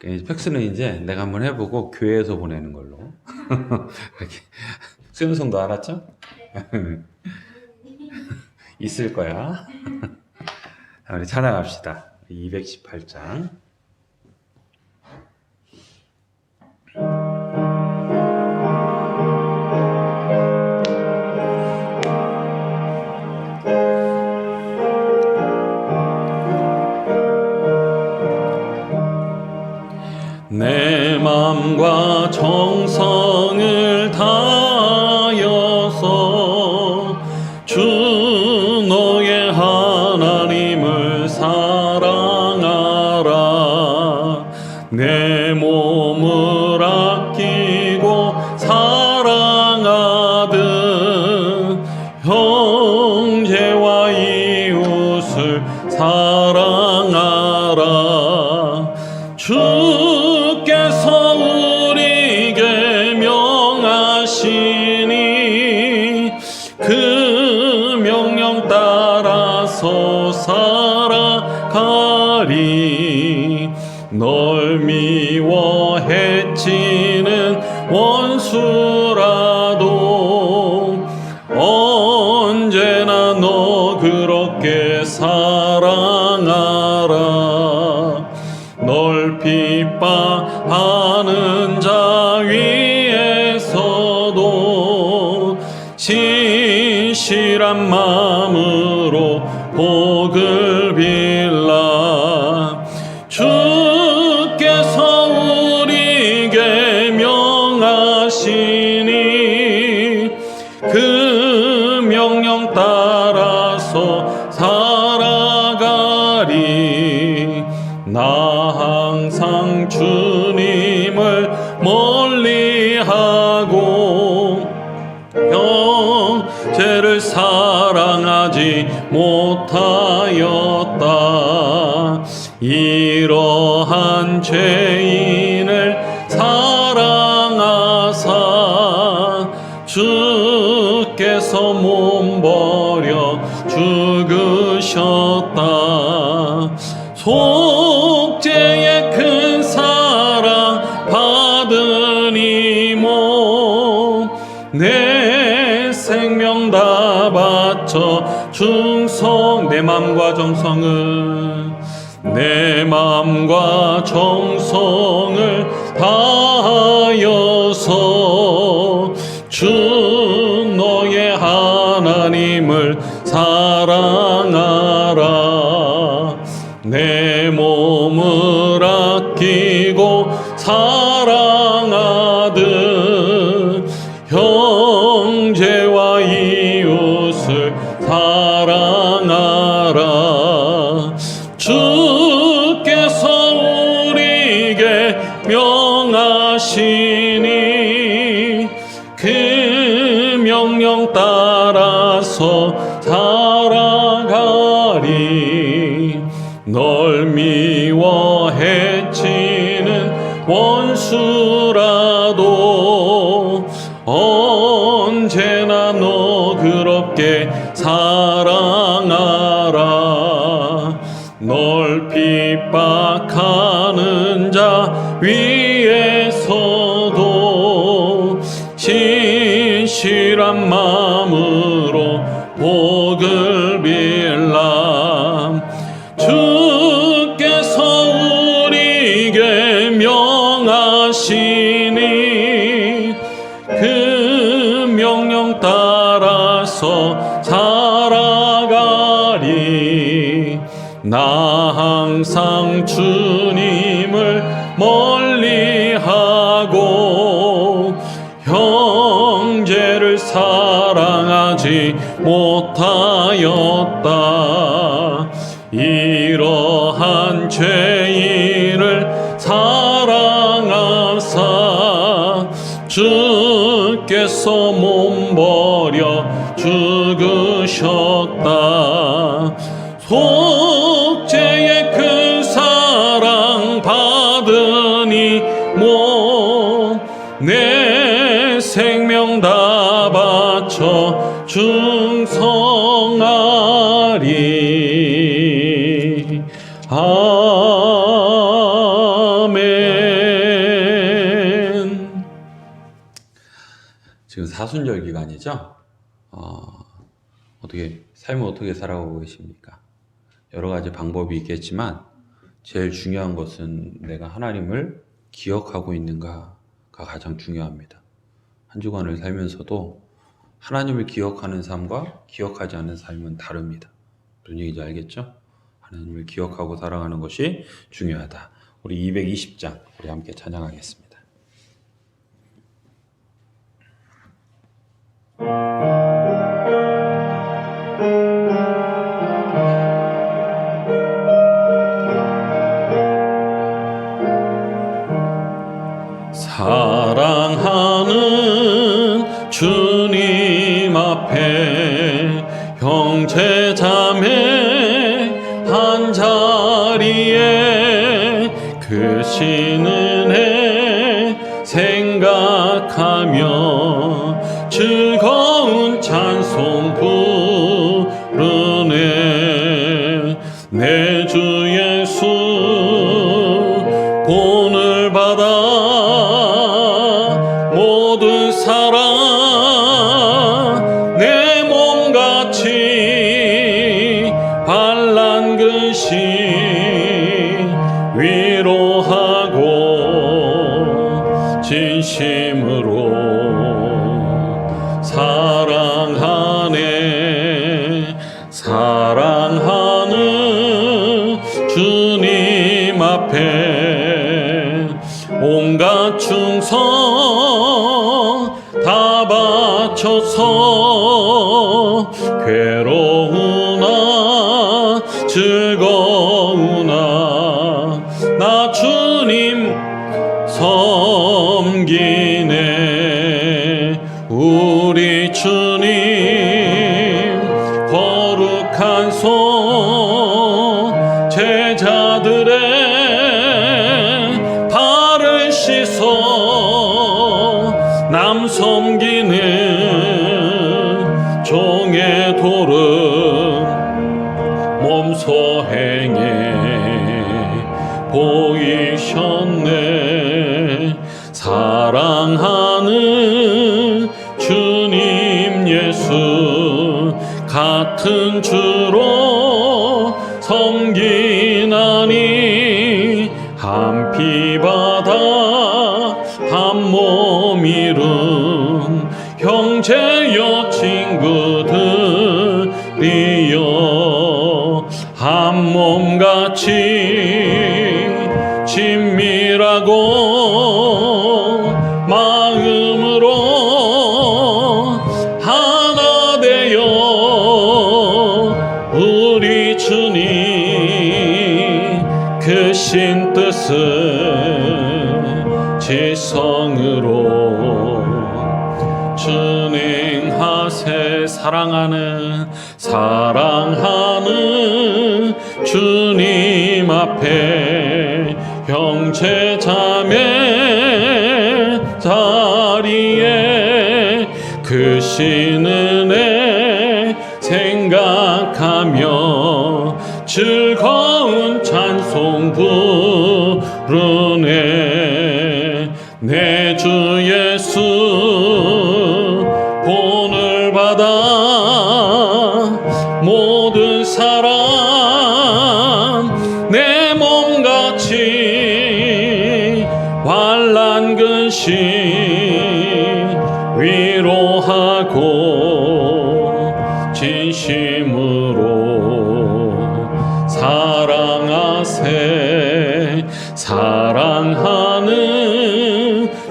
팩스는 이제 내가 한번 해보고 교회에서 보내는 걸로. 이렇게. 수연성도 알았죠? 있을 거야. 자, 우리 찬양합시다. 218장. 내 맘과 정성을 다하여서 주 너의 하나님을 사랑하라. 내 몸을 아끼고 사랑하듯 형제와 이웃을 사랑하라. 주께서 우리에게 명하시니 그 명령 따라서 살아가리. 널 미워 해치는 원수라도 언제나 너 그렇게 사랑하라. 널 핍박하는 자 위에서도 진실한 마음으로 복을 빌라. 주께서 우리에게 명하시니 그 명령 따라서 살아가리. 나 항상 주님을 멀리하고 형제를 사랑하지 못하였다. 이러한 죄인을 사랑하사 주께서 몸버려 죽으셨다. 속죄의 큰 사랑 받으니 뭐 내 생명 다 바쳐 충성. 내 맘과 정성을 내 맘과 정성을 다하여서 주 너의 하나님을 사랑하라. 내 몸을 아끼고 사랑하듯 형제와 이웃을 사랑하라. 주께서 우리에게 명하시니 그 명령 따라서 살아가리. 널 미워 해치는 원수라도 언제나 너 그렇게 사랑하라. 널 핍박하는 자 위에서도 진실한 마음으로 복을 빌라. 주께서 우리에게 명하시니 그 명령 따라서 살아가리. 나 항상 주님을 멀리하고 형제를 사랑하지 못하였다. 이러한 죄인을 사랑하사 주께서 몸버려 죽으셨다. 속죄의 큰 사랑 받으니 뭐 내 생명 다 바쳐 충성하리. 아멘. 사순절 기간이죠. 삶을 어떻게 살아가고 계십니까? 여러 가지 방법이 있겠지만 제일 중요한 것은 내가 하나님을 기억하고 있는가가 가장 중요합니다. 한 주간을 살면서도 하나님을 기억하는 삶과 기억하지 않는 삶은 다릅니다. 무슨 얘기인지 알겠죠? 하나님을 기억하고 살아가는 것이 중요하다. 우리 220장 우리 함께 찬양하겠습니다. 사랑하는 주님 앞에 형제 자매 한 자리에 크신 은혜 생각하며 즐거운 찬송 부르네. 내 주 예수 본을 받아 모든 사랑 내 몸같이 반란 근심 위로하고 진심으로 사랑하네. 사랑하는 주님 앞에 온갖 충성 다 바쳐서 괴로우나 즐거우나 나 주님 섬기네. 우리 주님 거룩한 손 제자들의 발을 씻어 남 섬기는 종의 도름 몸소 행해 보이셨네. 사랑하는 주님 예수 같은 주로 섬기나니 한 피 받아 한 몸 이룬 형제여 친구들이여 한 몸같이 친밀하고 마음으로 하나 되어 우리 주님 크신 뜻을 지성으로 준행하세. 사랑하는 주님 앞에 형제 자매 자리에 크신 은혜 생각하며 즐거운 찬송 부르네. 내 주 예수 본을 받아 모든 사람 내 몸같이 환난 근심 위로하고 진심으로 사랑하세. 사랑하는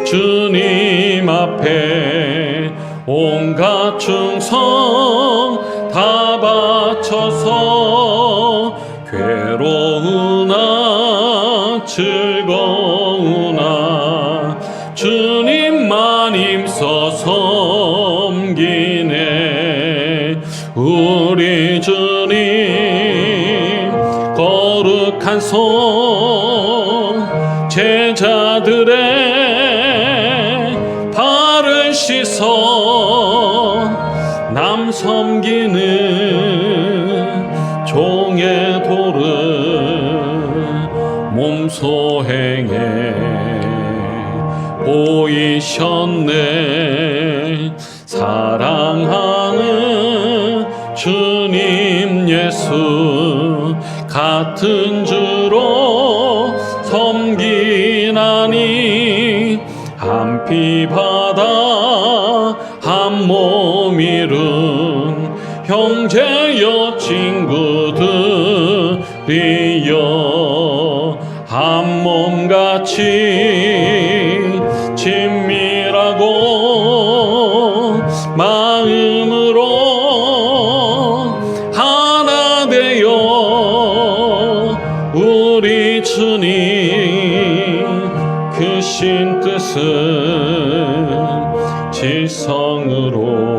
주님 앞에 온갖 충성 다 바쳐서 괴로우나 즐거우나 주님만 힘써 섬기네. 우리 주님 거룩한 손 제자들의 발을 씻어 남 섬기는 종의 도를 몸소 행해 보이셨네. 예수 같은 주로 섬기나니 한 피 받아 한 몸 이룬 형제여 친구들이여 한 몸같이 친밀하고 마음으로 하나 되어 우리 주님 크신 뜻은 지성으로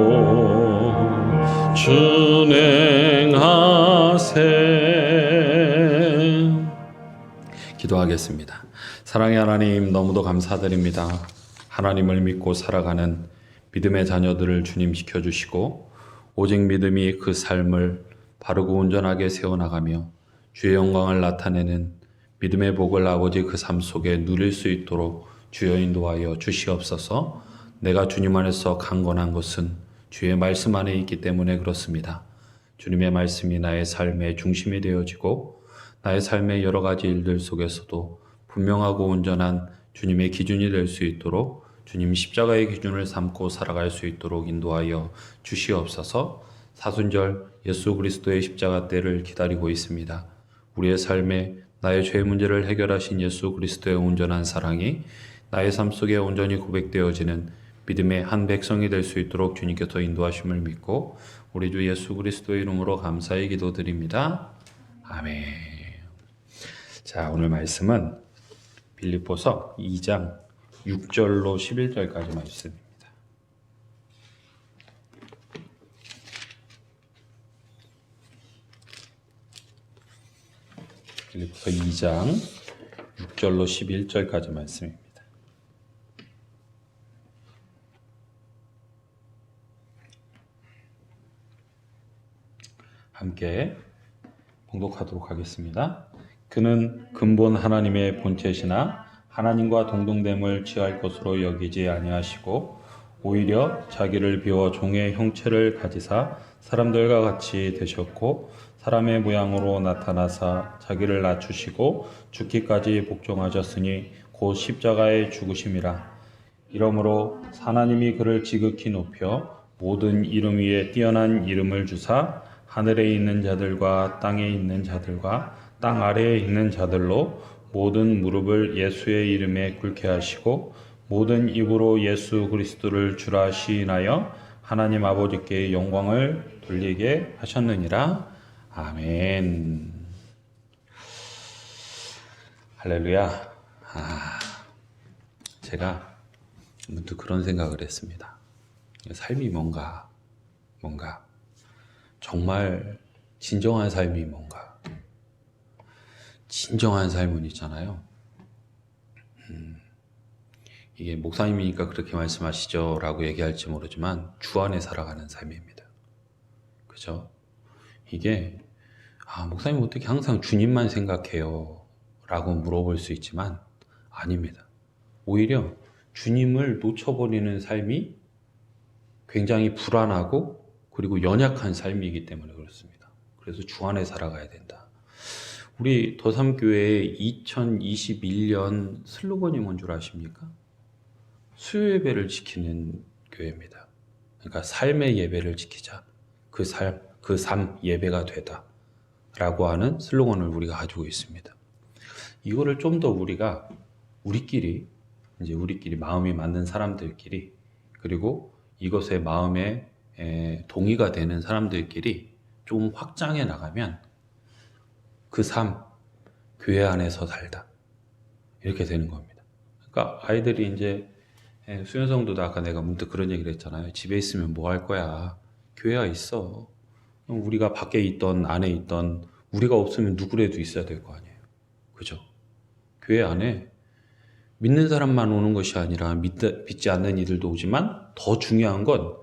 준행하세. 기도하겠습니다. 사랑의 하나님, 너무도 감사드립니다. 하나님을 믿고 살아가는 믿음의 자녀들을 주님 지켜주시고 오직 믿음이 그 삶을 바르고 온전하게 세워나가며 주의 영광을 나타내는 믿음의 복을 아버지 그 삶 속에 누릴 수 있도록 주여 인도하여 주시옵소서. 내가 주님 안에서 강건한 것은 주의 말씀 안에 있기 때문에 그렇습니다. 주님의 말씀이 나의 삶의 중심이 되어지고 나의 삶의 여러 가지 일들 속에서도 분명하고 온전한 주님의 기준이 될 수 있도록 주님 십자가의 기준을 삼고 살아갈 수 있도록 인도하여 주시옵소서. 사순절 예수 그리스도의 십자가 때를 기다리고 있습니다. 우리의 삶에 나의 죄 문제를 해결하신 예수 그리스도의 온전한 사랑이 나의 삶 속에 온전히 고백되어지는 믿음의 한 백성이 될 수 있도록 주님께서 인도하심을 믿고 우리 주 예수 그리스도의 이름으로 감사히 기도드립니다. 아멘. 자, 오늘 말씀은 빌립보서 2장 6절로 11절까지 말씀입니다. 빌립보서 2장 6절로 11절까지 말씀입니다. 함께 봉독하도록 하겠습니다. 그는 근본 하나님의 본체시나 하나님과 동등됨을 취할 것으로 여기지 아니하시고 오히려 자기를 비워 종의 형체를 가지사 사람들과 같이 되셨고 사람의 모양으로 나타나사 자기를 낮추시고 죽기까지 복종하셨으니 곧 십자가의 죽으심이라. 이러므로 하나님이 그를 지극히 높여 모든 이름 위에 뛰어난 이름을 주사 하늘에 있는 자들과 땅에 있는 자들과 땅 아래에 있는 자들로 모든 무릎을 예수의 이름에 꿇게 하시고 모든 입으로 예수 그리스도를 주라 시인하여 하나님 아버지께 영광을 돌리게 하셨느니라. 아멘. 할렐루야. 제가 문득 그런 생각을 했습니다. 삶이 뭔가 정말 진정한 삶이 뭔가. 진정한 삶은 있잖아요. 이게 목사님이니까 그렇게 말씀하시죠 라고 얘기할지 모르지만 주 안에 살아가는 삶입니다. 그죠? 이게 목사님 어떻게 항상 주님만 생각해요 라고 물어볼 수 있지만 아닙니다. 오히려 주님을 놓쳐버리는 삶이 굉장히 불안하고 그리고 연약한 삶이기 때문에 그렇습니다. 그래서 주 안에 살아가야 된다. 우리 더삼교회의 2021년 슬로건이 뭔 줄 아십니까? 수요 예배를 지키는 교회입니다. 그러니까 삶의 예배를 지키자. 그 삶 예배가 되다. 라고 하는 슬로건을 우리가 가지고 있습니다. 이거를 좀 더 우리끼리 마음이 맞는 사람들끼리 그리고 이것에 마음에 동의가 되는 사람들끼리 좀 확장해 나가면 그 삶, 교회 안에서 살다. 이렇게 되는 겁니다. 그러니까 아이들이 이제 수연성도도 아까 내가 문득 그런 얘기를 했잖아요. 집에 있으면 뭐 할 거야. 교회가 있어. 우리가 밖에 있던 안에 있던 우리가 없으면 누구라도 있어야 될 거 아니에요. 그죠? 교회 안에 믿는 사람만 오는 것이 아니라 믿지 않는 이들도 오지만 더 중요한 건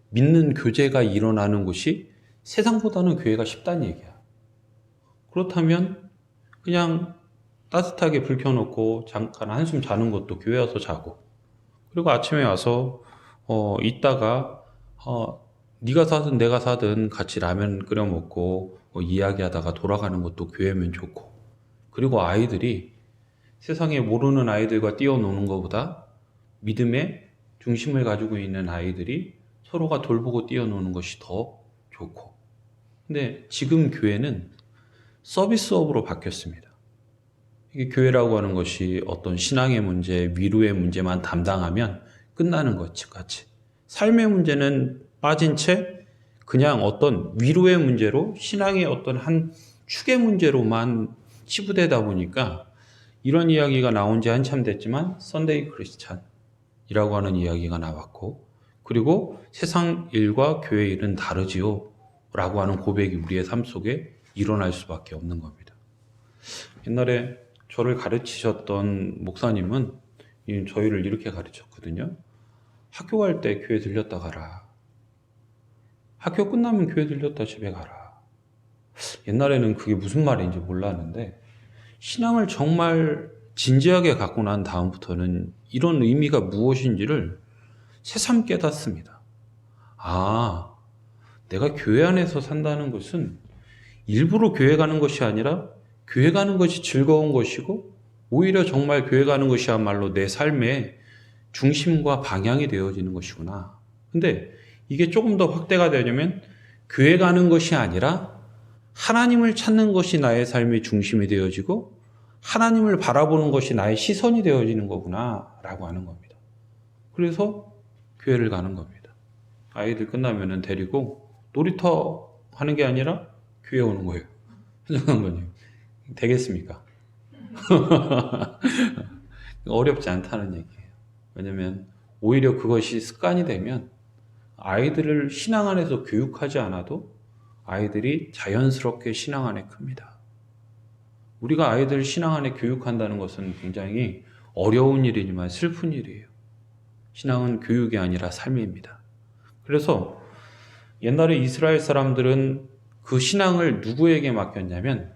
믿는 교제가 일어나는 곳이 세상보다는 교회가 쉽다는 얘기야. 그렇다면 그냥 따뜻하게 불 켜놓고 잠깐 한숨 자는 것도 교회 와서 자고 그리고 아침에 와서 있다가 네가 사든 내가 사든 같이 라면 끓여 먹고 이야기하다가 돌아가는 것도 교회면 좋고, 그리고 아이들이 세상에 모르는 아이들과 뛰어노는 것보다 믿음의 중심을 가지고 있는 아이들이 서로가 돌보고 뛰어노는 것이 더 좋고. 근데 지금 교회는 서비스업으로 바뀌었습니다. 이게 교회라고 하는 것이 어떤 신앙의 문제, 위로의 문제만 담당하면 끝나는 것 같이, 삶의 문제는 빠진 채 그냥 어떤 위로의 문제로, 신앙의 어떤 한 축의 문제로만 치부되다 보니까 이런 이야기가 나온 지 한참 됐지만 선데이 크리스찬이라고 하는 이야기가 나왔고, 그리고 세상 일과 교회 일은 다르지요 라고 하는 고백이 우리의 삶 속에 일어날 수밖에 없는 겁니다. 옛날에 저를 가르치셨던 목사님은 저희를 이렇게 가르쳤거든요. 학교 갈 때 교회 들렸다 가라. 학교 끝나면 교회 들렸다 집에 가라. 옛날에는 그게 무슨 말인지 몰랐는데, 신앙을 정말 진지하게 갖고 난 다음부터는 이런 의미가 무엇인지를 새삼 깨닫습니다. 아, 내가 교회 안에서 산다는 것은 일부러 교회 가는 것이 아니라 교회 가는 것이 즐거운 것이고, 오히려 정말 교회 가는 것이야말로 내 삶의 중심과 방향이 되어지는 것이구나. 근데 이게 조금 더 확대가 되려면 교회 가는 것이 아니라 하나님을 찾는 것이 나의 삶의 중심이 되어지고 하나님을 바라보는 것이 나의 시선이 되어지는 거구나 라고 하는 겁니다. 그래서 교회를 가는 겁니다. 아이들 끝나면 데리고 놀이터 하는 게 아니라 교회 오는 거예요. 현장장로님, 되겠습니까? 어렵지 않다는 얘기예요. 왜냐면 오히려 그것이 습관이 되면 아이들을 신앙 안에서 교육하지 않아도 아이들이 자연스럽게 신앙 안에 큽니다. 우리가 아이들을 신앙 안에 교육한다는 것은 굉장히 어려운 일이지만 슬픈 일이에요. 신앙은 교육이 아니라 삶입니다. 그래서 옛날에 이스라엘 사람들은 그 신앙을 누구에게 맡겼냐면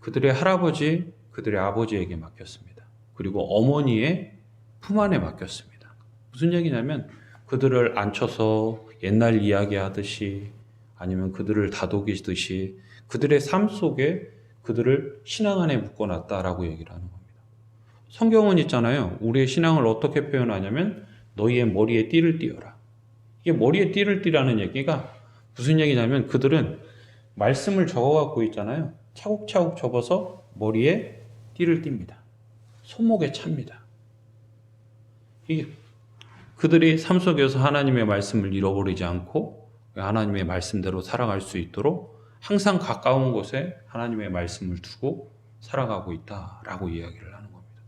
그들의 할아버지, 그들의 아버지에게 맡겼습니다. 그리고 어머니의 품 안에 맡겼습니다. 무슨 얘기냐면 그들을 앉혀서 옛날 이야기하듯이 아니면 그들을 다독이듯이 그들의 삶 속에 그들을 신앙 안에 묶어놨다라고 얘기를 하는 겁니다. 성경은 있잖아요. 우리의 신앙을 어떻게 표현하냐면 너희의 머리에 띠를 띠어라. 이게 머리에 띠를 띠라는 얘기가 무슨 얘기냐면 그들은 말씀을 적어갖고 있잖아요. 차곡차곡 접어서 머리에 띠를 띱니다. 손목에 찹니다. 이게 그들이 삶 속에서 하나님의 말씀을 잃어버리지 않고 하나님의 말씀대로 살아갈 수 있도록 항상 가까운 곳에 하나님의 말씀을 두고 살아가고 있다라고 이야기를 하는 겁니다.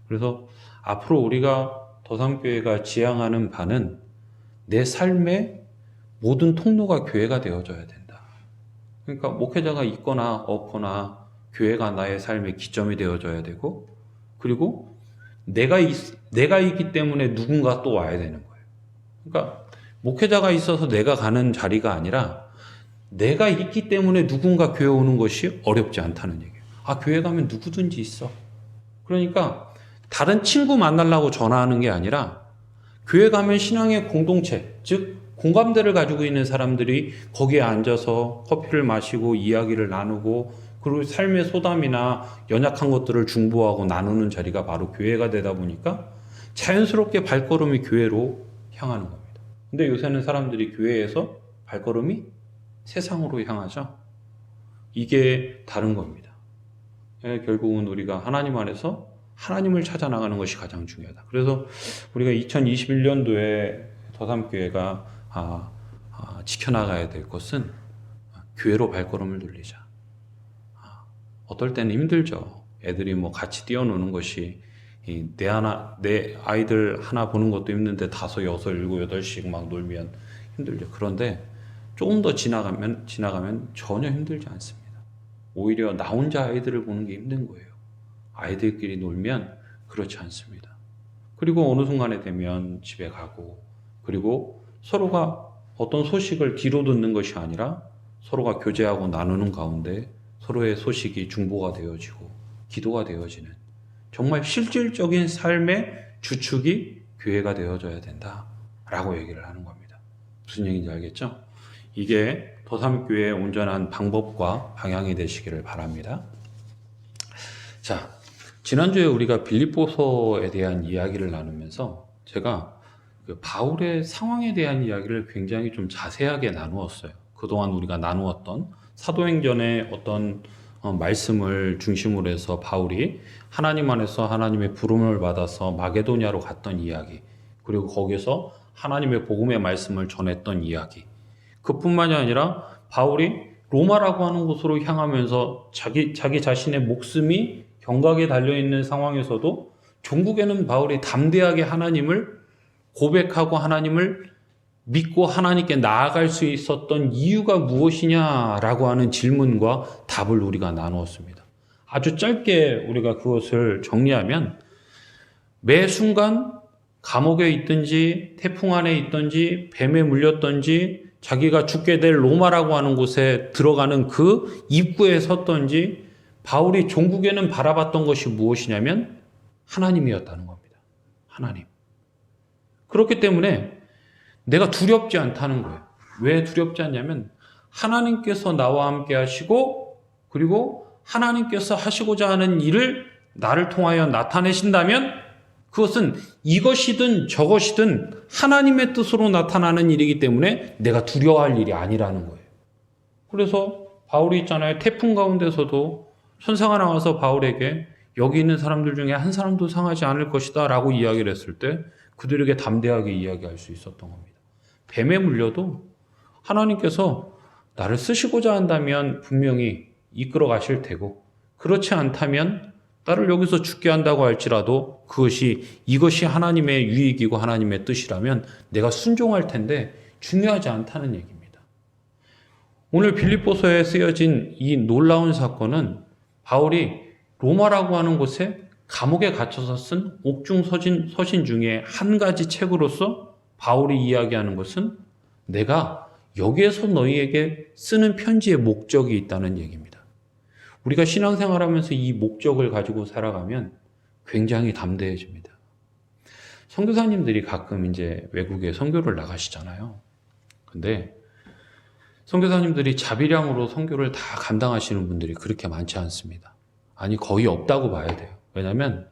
그래서 앞으로 우리가 더삼교회가 지향하는 바는 내 삶의 모든 통로가 교회가 되어져야 된다. 그러니까 목회자가 있거나 없거나 교회가 나의 삶의 기점이 되어져야 되고, 그리고 내가 있기 때문에 누군가 또 와야 되는 거예요. 그러니까 목회자가 있어서 내가 가는 자리가 아니라 내가 있기 때문에 누군가 교회 오는 것이 어렵지 않다는 얘기예요. 아, 교회 가면 누구든지 있어. 그러니까 다른 친구 만나려고 전화하는 게 아니라 교회 가면 신앙의 공동체, 즉 공감대를 가지고 있는 사람들이 거기에 앉아서 커피를 마시고 이야기를 나누고 그리고 삶의 소담이나 연약한 것들을 중보하고 나누는 자리가 바로 교회가 되다 보니까 자연스럽게 발걸음이 교회로 향하는 겁니다. 근데 요새는 사람들이 교회에서 발걸음이 세상으로 향하죠. 이게 다른 겁니다. 결국은 우리가 하나님 안에서 하나님을 찾아 나가는 것이 가장 중요하다. 그래서 우리가 2021년도에 더삼교회가 지켜나가야 될 것은 교회로 발걸음을 돌리자. 어떨 때는 힘들죠. 애들이 뭐 같이 뛰어노는 것이 내 아이들 하나 보는 것도 힘든데 5, 6, 7, 8씩 막 놀면 힘들죠. 그런데 조금 더 지나가면 전혀 힘들지 않습니다. 오히려 나 혼자 아이들을 보는 게 힘든 거예요. 아이들끼리 놀면 그렇지 않습니다. 그리고 어느 순간에 되면 집에 가고, 그리고 서로가 어떤 소식을 뒤로 듣는 것이 아니라 서로가 교제하고 나누는 가운데 서로의 소식이 중보가 되어지고 기도가 되어지는 정말 실질적인 삶의 주축이 교회가 되어져야 된다라고 얘기를 하는 겁니다. 무슨 얘기인지 알겠죠? 이게 도삼교회의 온전한 방법과 방향이 되시기를 바랍니다. 자, 지난주에 우리가 빌립보서에 대한 이야기를 나누면서 제가 그 바울의 상황에 대한 이야기를 굉장히 좀 자세하게 나누었어요. 그동안 우리가 나누었던 사도행전의 어떤 말씀을 중심으로 해서 바울이 하나님 안에서 하나님의 부름을 받아서 마게도냐로 갔던 이야기, 그리고 거기서 하나님의 복음의 말씀을 전했던 이야기, 그뿐만이 아니라 바울이 로마라고 하는 곳으로 향하면서 자기 자신의 목숨이 경각에 달려있는 상황에서도 종국에는 바울이 담대하게 하나님을 고백하고 하나님을 믿고 하나님께 나아갈 수 있었던 이유가 무엇이냐라고 하는 질문과 답을 우리가 나누었습니다. 아주 짧게 우리가 그것을 정리하면 매 순간 감옥에 있든지 태풍 안에 있든지 뱀에 물렸든지 자기가 죽게 될 로마라고 하는 곳에 들어가는 그 입구에 섰든지 바울이 종국에는 바라봤던 것이 무엇이냐면 하나님이었다는 겁니다. 하나님. 그렇기 때문에 내가 두렵지 않다는 거예요. 왜 두렵지 않냐면 하나님께서 나와 함께 하시고 그리고 하나님께서 하시고자 하는 일을 나를 통하여 나타내신다면 그것은 이것이든 저것이든 하나님의 뜻으로 나타나는 일이기 때문에 내가 두려워할 일이 아니라는 거예요. 그래서 바울이 있잖아요. 태풍 가운데서도 천사가 나와서 바울에게 여기 있는 사람들 중에 한 사람도 상하지 않을 것이다 라고 이야기를 했을 때 그들에게 담대하게 이야기할 수 있었던 겁니다. 뱀에 물려도 하나님께서 나를 쓰시고자 한다면 분명히 이끌어 가실 테고 그렇지 않다면 나를 여기서 죽게 한다고 할지라도 이것이 하나님의 유익이고 하나님의 뜻이라면 내가 순종할 텐데 중요하지 않다는 얘기입니다. 오늘 빌립보서에 쓰여진 이 놀라운 사건은 바울이 로마라고 하는 곳에 감옥에 갇혀서 쓴 옥중 서신 중에 한 가지 책으로서 바울이 이야기하는 것은 내가 여기에서 너희에게 쓰는 편지의 목적이 있다는 얘기입니다. 우리가 신앙생활하면서 이 목적을 가지고 살아가면 굉장히 담대해집니다. 선교사님들이 가끔 이제 외국에 선교를 나가시잖아요. 근데 선교사님들이 자비량으로 선교를 다 감당하시는 분들이 그렇게 많지 않습니다. 아니 거의 없다고 봐야 돼요. 왜냐하면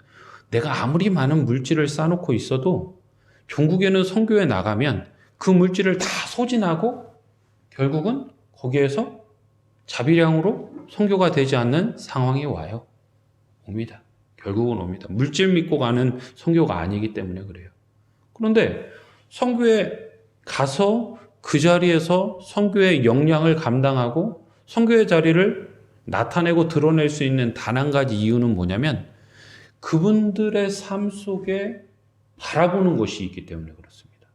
내가 아무리 많은 물질을 쌓아놓고 있어도 종국에는 선교에 나가면 그 물질을 다 소진하고 결국은 거기에서 자비량으로 선교가 되지 않는 상황이 와요. 옵니다. 결국은 옵니다. 물질 믿고 가는 선교가 아니기 때문에 그래요. 그런데 선교에 가서 그 자리에서 선교의 역량을 감당하고 선교의 자리를 나타내고 드러낼 수 있는 단 한 가지 이유는 뭐냐면 그분들의 삶 속에 바라보는 것이 있기 때문에 그렇습니다.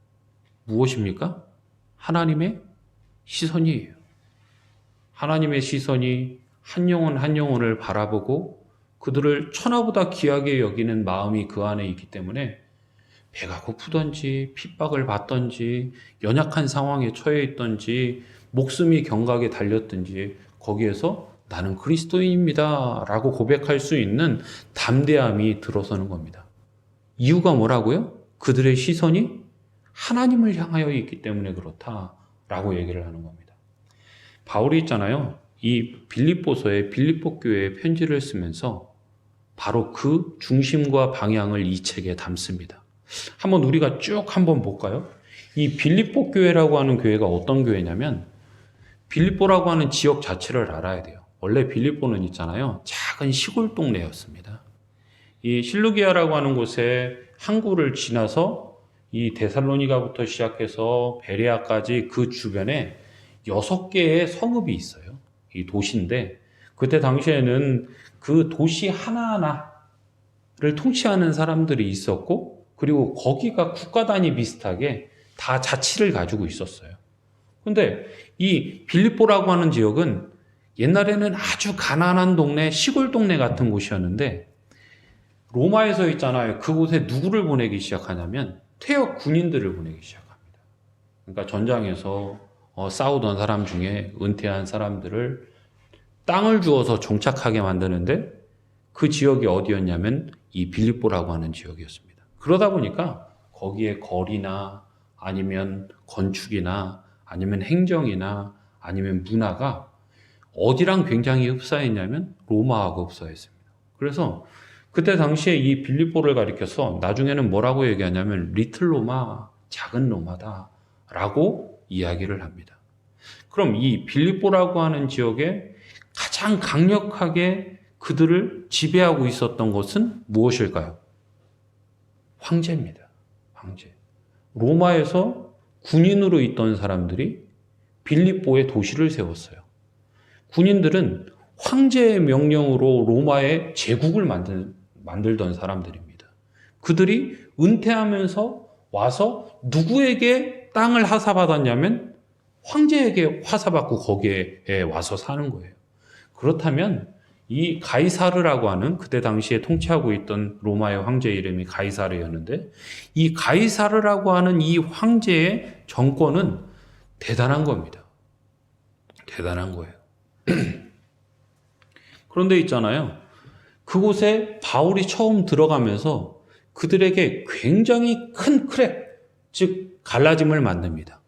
무엇입니까? 하나님의 시선이에요. 하나님의 시선이 한 영혼 한 영혼을 바라보고 그들을 천하보다 귀하게 여기는 마음이 그 안에 있기 때문에 배가 고프든지 핍박을 받든지 연약한 상황에 처해 있든지 목숨이 경각에 달렸든지 거기에서 나는 그리스도인입니다 라고 고백할 수 있는 담대함이 들어서는 겁니다. 이유가 뭐라고요? 그들의 시선이 하나님을 향하여 있기 때문에 그렇다라고 얘기를 하는 겁니다. 바울이 있잖아요. 이 빌립보서에 빌립보 교회에 편지를 쓰면서 바로 그 중심과 방향을 이 책에 담습니다. 한번 우리가 쭉 한번 볼까요? 이 빌립보 교회라고 하는 교회가 어떤 교회냐면 빌립보라고 하는 지역 자체를 알아야 돼요. 원래 빌립보는 있잖아요. 작은 시골 동네였습니다. 이 실루기아라고 하는 곳에 항구를 지나서 이 데살로니가부터 시작해서 베레아까지 그 주변에 6개의 성읍이 있어요. 이 도시인데 그때 당시에는 그 도시 하나하나를 통치하는 사람들이 있었고 그리고 거기가 국가 단위 비슷하게 다 자치를 가지고 있었어요. 근데 이 빌립보라고 하는 지역은 옛날에는 아주 가난한 동네, 시골 동네 같은 곳이었는데 로마에서 있잖아요. 그곳에 누구를 보내기 시작하냐면 퇴역 군인들을 보내기 시작합니다. 그러니까 전장에서 싸우던 사람 중에 은퇴한 사람들을 땅을 주어서 정착하게 만드는데 그 지역이 어디였냐면 이 빌립보라고 하는 지역이었습니다. 그러다 보니까 거기에 거리나 아니면 건축이나 아니면 행정이나 아니면 문화가 어디랑 굉장히 흡사했냐면 로마하고 흡사했습니다. 그래서 그때 당시에 이 빌립보를 가리켜서 나중에는 뭐라고 얘기하냐면 리틀 로마, 작은 로마다 라고 이야기를 합니다. 그럼 이 빌립보라고 하는 지역에 가장 강력하게 그들을 지배하고 있었던 것은 무엇일까요? 황제입니다. 황제. 로마에서 군인으로 있던 사람들이 빌립보에 도시를 세웠어요. 군인들은 황제의 명령으로 로마의 제국을 만들던 사람들입니다. 그들이 은퇴하면서 와서 누구에게 땅을 하사받았냐면 황제에게 하사받고 거기에 와서 사는 거예요. 그렇다면 이 가이사르라고 하는 그때 당시에 통치하고 있던 로마의 황제 이름이 가이사르였는데 이 가이사르라고 하는 이 황제의 정권은 대단한 겁니다. 대단한 거예요. 그런데 있잖아요. 그곳에 바울이 처음 들어가면서 그들에게 굉장히 큰 크랙, 즉 갈라짐을 만듭니다.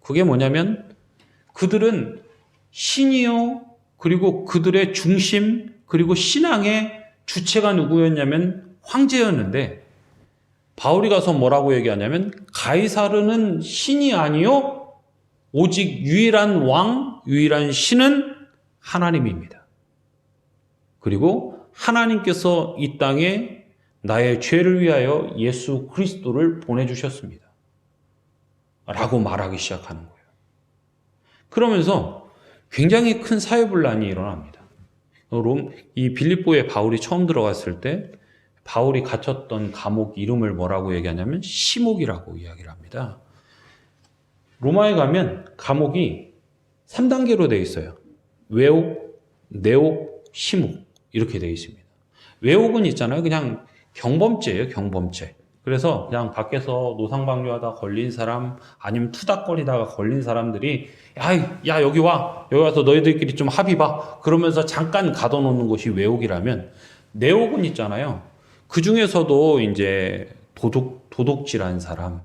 그게 뭐냐면 그들은 신이요, 그리고 그들의 중심, 그리고 신앙의 주체가 누구였냐면 황제였는데 바울이 가서 뭐라고 얘기하냐면 가이사르는 신이 아니요 오직 유일한 왕, 유일한 신은 하나님입니다. 그리고 하나님께서 이 땅에 나의 죄를 위하여 예수 그리스도를 보내주셨습니다. 라고 말하기 시작하는 거예요. 그러면서 굉장히 큰 사회분란이 일어납니다. 이 빌립보에 바울이 처음 들어갔을 때 바울이 갇혔던 감옥 이름을 뭐라고 얘기하냐면 시목이라고 이야기를 합니다. 로마에 가면 감옥이 3단계로 되어 있어요. 외옥, 내옥, 시목 이렇게 되어 있습니다. 외옥은 있잖아요. 그냥 경범죄예요. 경범죄. 그래서 그냥 밖에서 노상방뇨하다 걸린 사람 아니면 투닥거리다가 걸린 사람들이 야 여기 와. 여기 와서 너희들끼리 좀 합의 봐. 그러면서 잠깐 가둬놓는 곳이 외옥이라면 내옥은 있잖아요. 그 중에서도 이제 도둑질한 사람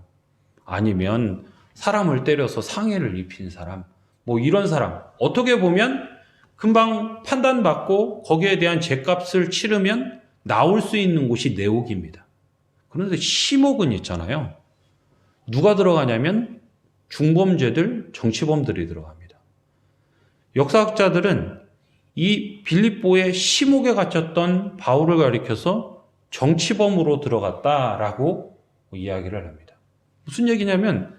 아니면 사람을 때려서 상해를 입힌 사람 뭐 이런 사람 어떻게 보면 금방 판단받고 거기에 대한 죗값을 치르면 나올 수 있는 곳이 내옥입니다. 그런데 시목은 있잖아요. 누가 들어가냐면 중범죄들, 정치범들이 들어갑니다. 역사학자들은 이 빌립보의 시목에 갇혔던 바울을 가리켜서 정치범으로 들어갔다라고 이야기를 합니다. 무슨 얘기냐면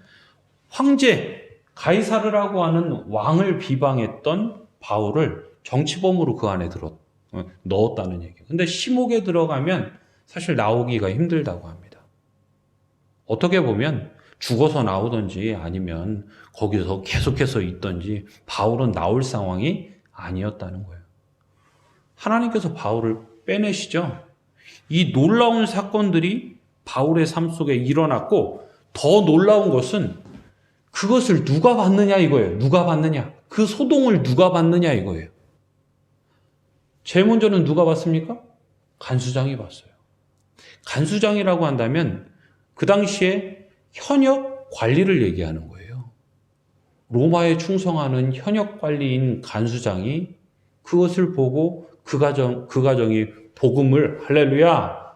황제 가이사르라고 하는 왕을 비방했던 바울을 정치범으로 그 안에 넣었다는 얘기예요. 근데 시목에 들어가면 사실 나오기가 힘들다고 합니다. 어떻게 보면 죽어서 나오든지 아니면 거기서 계속해서 있든지 바울은 나올 상황이 아니었다는 거예요. 하나님께서 바울을 빼내시죠. 이 놀라운 사건들이 바울의 삶 속에 일어났고 더 놀라운 것은 그것을 누가 받느냐 이거예요. 누가 받느냐. 그 소동을 누가 받느냐 이거예요. 제일 먼저는 누가 받습니까? 간수장이 받어요. 간수장이라고 한다면 그 당시에 현역 관리를 얘기하는 거예요. 로마에 충성하는 현역 관리인 간수장이 그것을 보고 그 가정이 복음을 할렐루야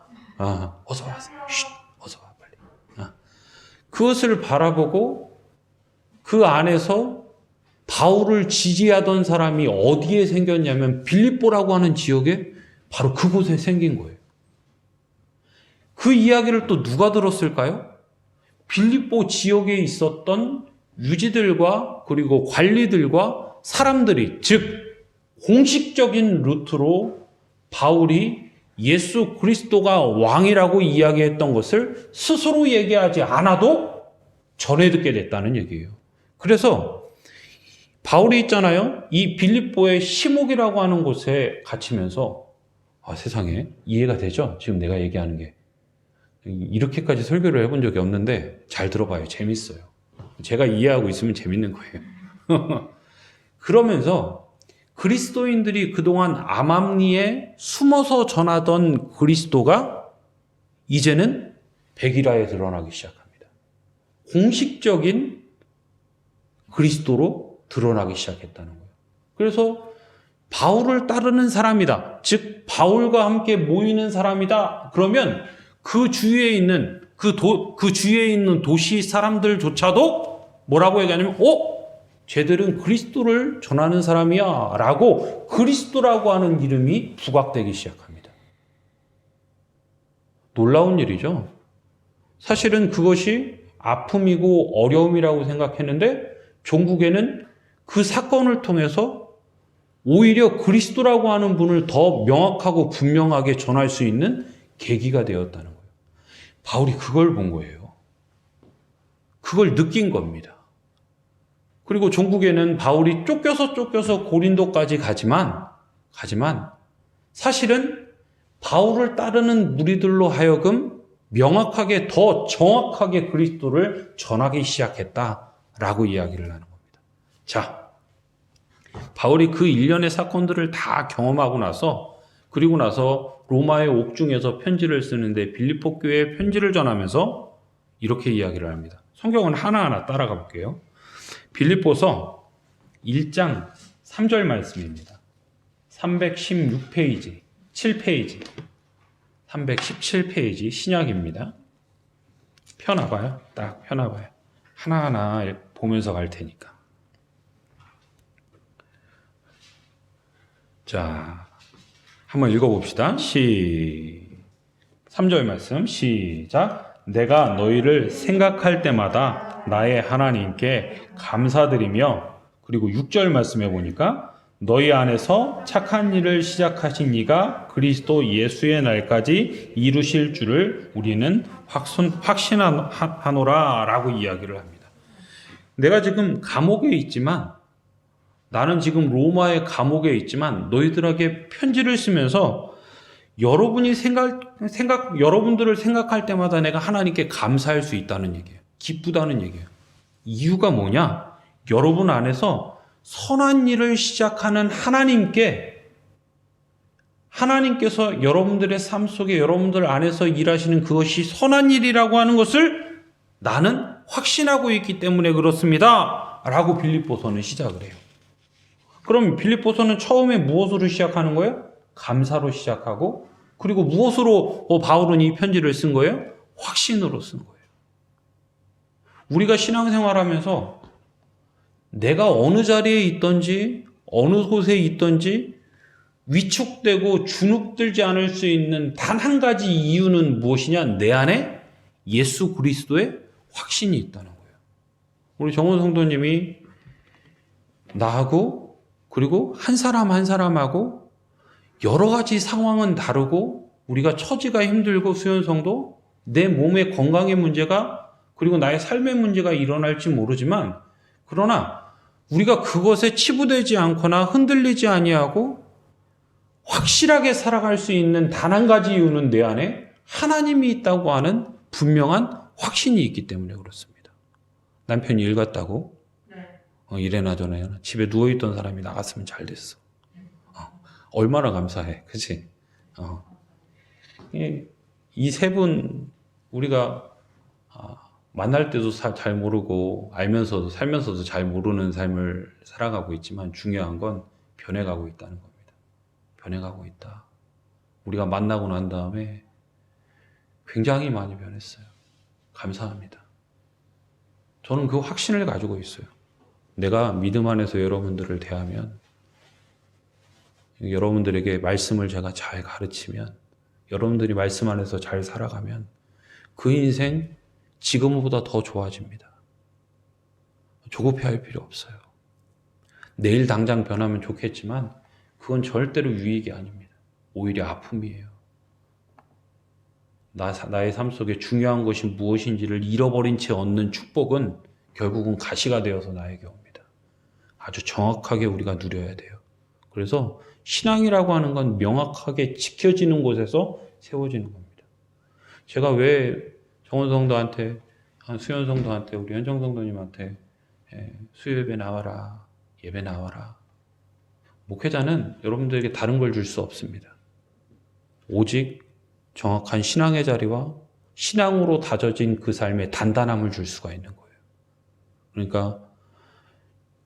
어서 와 어서 와 빨리 그것을 바라보고 그 안에서 바울을 지지하던 사람이 어디에 생겼냐면 빌립보라고 하는 지역에 바로 그곳에 생긴 거예요. 그 이야기를 또 누가 들었을까요? 빌립보 지역에 있었던 유지들과 그리고 관리들과 사람들이 즉 공식적인 루트로 바울이 예수 그리스도가 왕이라고 이야기했던 것을 스스로 얘기하지 않아도 전해 듣게 됐다는 얘기예요. 그래서 바울이 있잖아요. 이 빌립보의 시목이라고 하는 곳에 갇히면서 세상에 이해가 되죠? 지금 내가 얘기하는 게. 이렇게까지 설교를 해본 적이 없는데 잘 들어봐요. 재밌어요. 제가 이해하고 있으면 재밌는 거예요. 그러면서 그리스도인들이 그동안 암암리에 숨어서 전하던 그리스도가 이제는 백일하에 드러나기 시작합니다. 공식적인 그리스도로 드러나기 시작했다는 거예요. 그래서 바울을 따르는 사람이다. 즉 바울과 함께 모이는 사람이다. 그러면 그 주위에 있는 그 주위에 있는 도시 사람들조차도 뭐라고 얘기하냐면 쟤들은 그리스도를 전하는 사람이야 라고 그리스도라고 하는 이름이 부각되기 시작합니다. 놀라운 일이죠. 사실은 그것이 아픔이고 어려움이라고 생각했는데 종국에는 그 사건을 통해서 오히려 그리스도라고 하는 분을 더 명확하고 분명하게 전할 수 있는 계기가 되었다는 거예요. 바울이 그걸 본 거예요. 그걸 느낀 겁니다. 그리고 종국에는 바울이 쫓겨서 고린도까지 가지만 사실은 바울을 따르는 무리들로 하여금 명확하게 더 정확하게 그리스도를 전하기 시작했다라고 이야기를 하는 겁니다. 자, 바울이 그 일련의 사건들을 다 경험하고 나서 그리고 나서 로마의 옥중에서 편지를 쓰는데 빌립보 교회에 편지를 전하면서 이렇게 이야기를 합니다. 성경은 하나하나 따라가 볼게요. 빌립보서 1장 3절 말씀입니다. 316페이지, 7페이지, 317페이지 신약입니다. 펴놔봐요. 딱 펴놔봐요. 하나하나 보면서 갈 테니까. 자, 한번 읽어봅시다. 3절 말씀 시작. 내가 너희를 생각할 때마다 나의 하나님께 감사드리며, 그리고 6절 말씀해 보니까 너희 안에서 착한 일을 시작하신 이가 그리스도 예수의 날까지 이루실 줄을 우리는 확신하노라 라고 이야기를 합니다. 내가 지금 감옥에 있지만, 나는 지금 로마의 감옥에 있지만 너희들에게 편지를 쓰면서 여러분들을 생각할 때마다 내가 하나님께 감사할 수 있다는 얘기예요. 기쁘다는 얘기예요. 이유가 뭐냐? 여러분 안에서 선한 일을 시작하는 하나님께서 여러분들의 삶 속에 여러분들 안에서 일하시는 그것이 선한 일이라고 하는 것을 나는 확신하고 있기 때문에 그렇습니다. 라고 빌립보서는 시작을 해요. 그럼 빌립보서는 처음에 무엇으로 시작하는 거예요? 감사로 시작하고, 그리고 무엇으로 바울은 이 편지를 쓴 거예요? 확신으로 쓴 거예요. 우리가 신앙생활하면서 내가 어느 자리에 있든지 어느 곳에 있든지 위축되고 주눅들지 않을 수 있는 단 한 가지 이유는 무엇이냐? 내 안에 예수 그리스도의 확신이 있다는 거예요. 우리 정원 성도님이 나하고 그리고 한 사람 한 사람하고 여러 가지 상황은 다르고 우리가 처지가 힘들고 수연성도 내 몸의 건강의 문제가 그리고 나의 삶의 문제가 일어날지 모르지만, 그러나 우리가 그것에 치부되지 않거나 흔들리지 아니하고 확실하게 살아갈 수 있는 단 한 가지 이유는 내 안에 하나님이 있다고 하는 분명한 확신이 있기 때문에 그렇습니다. 남편이 일 갔다고 이래나 저래나 집에 누워있던 사람이 나갔으면 잘 됐어. 얼마나 감사해. 그치? 이 세 분 우리가 만날 때도 잘 모르고 알면서도 살면서도 잘 모르는 삶을 살아가고 있지만 중요한 건 변해가고 있다는 겁니다. 변해가고 있다. 우리가 만나고 난 다음에 굉장히 많이 변했어요. 감사합니다. 저는 그 확신을 가지고 있어요. 내가 믿음 안에서 여러분들을 대하면, 여러분들에게 말씀을 제가 잘 가르치면, 여러분들이 말씀 안에서 잘 살아가면 그 인생 지금보다 더 좋아집니다. 조급해할 필요 없어요. 내일 당장 변하면 좋겠지만 그건 절대로 유익이 아닙니다. 오히려 아픔이에요. 나의 삶 속에 중요한 것이 무엇인지를 잃어버린 채 얻는 축복은 결국은 가시가 되어서 나에게 옵니다. 아주 정확하게 우리가 누려야 돼요. 그래서 신앙이라고 하는 건 명확하게 지켜지는 곳에서 세워지는 겁니다. 제가 왜 정원 성도한테, 수연 성도한테, 우리 현정 성도님한테 수요예배 나와라, 예배 나와라. 목회자는 여러분들에게 다른 걸 줄 수 없습니다. 오직 정확한 신앙의 자리와 신앙으로 다져진 그 삶의 단단함을 줄 수가 있는 거예요. 그러니까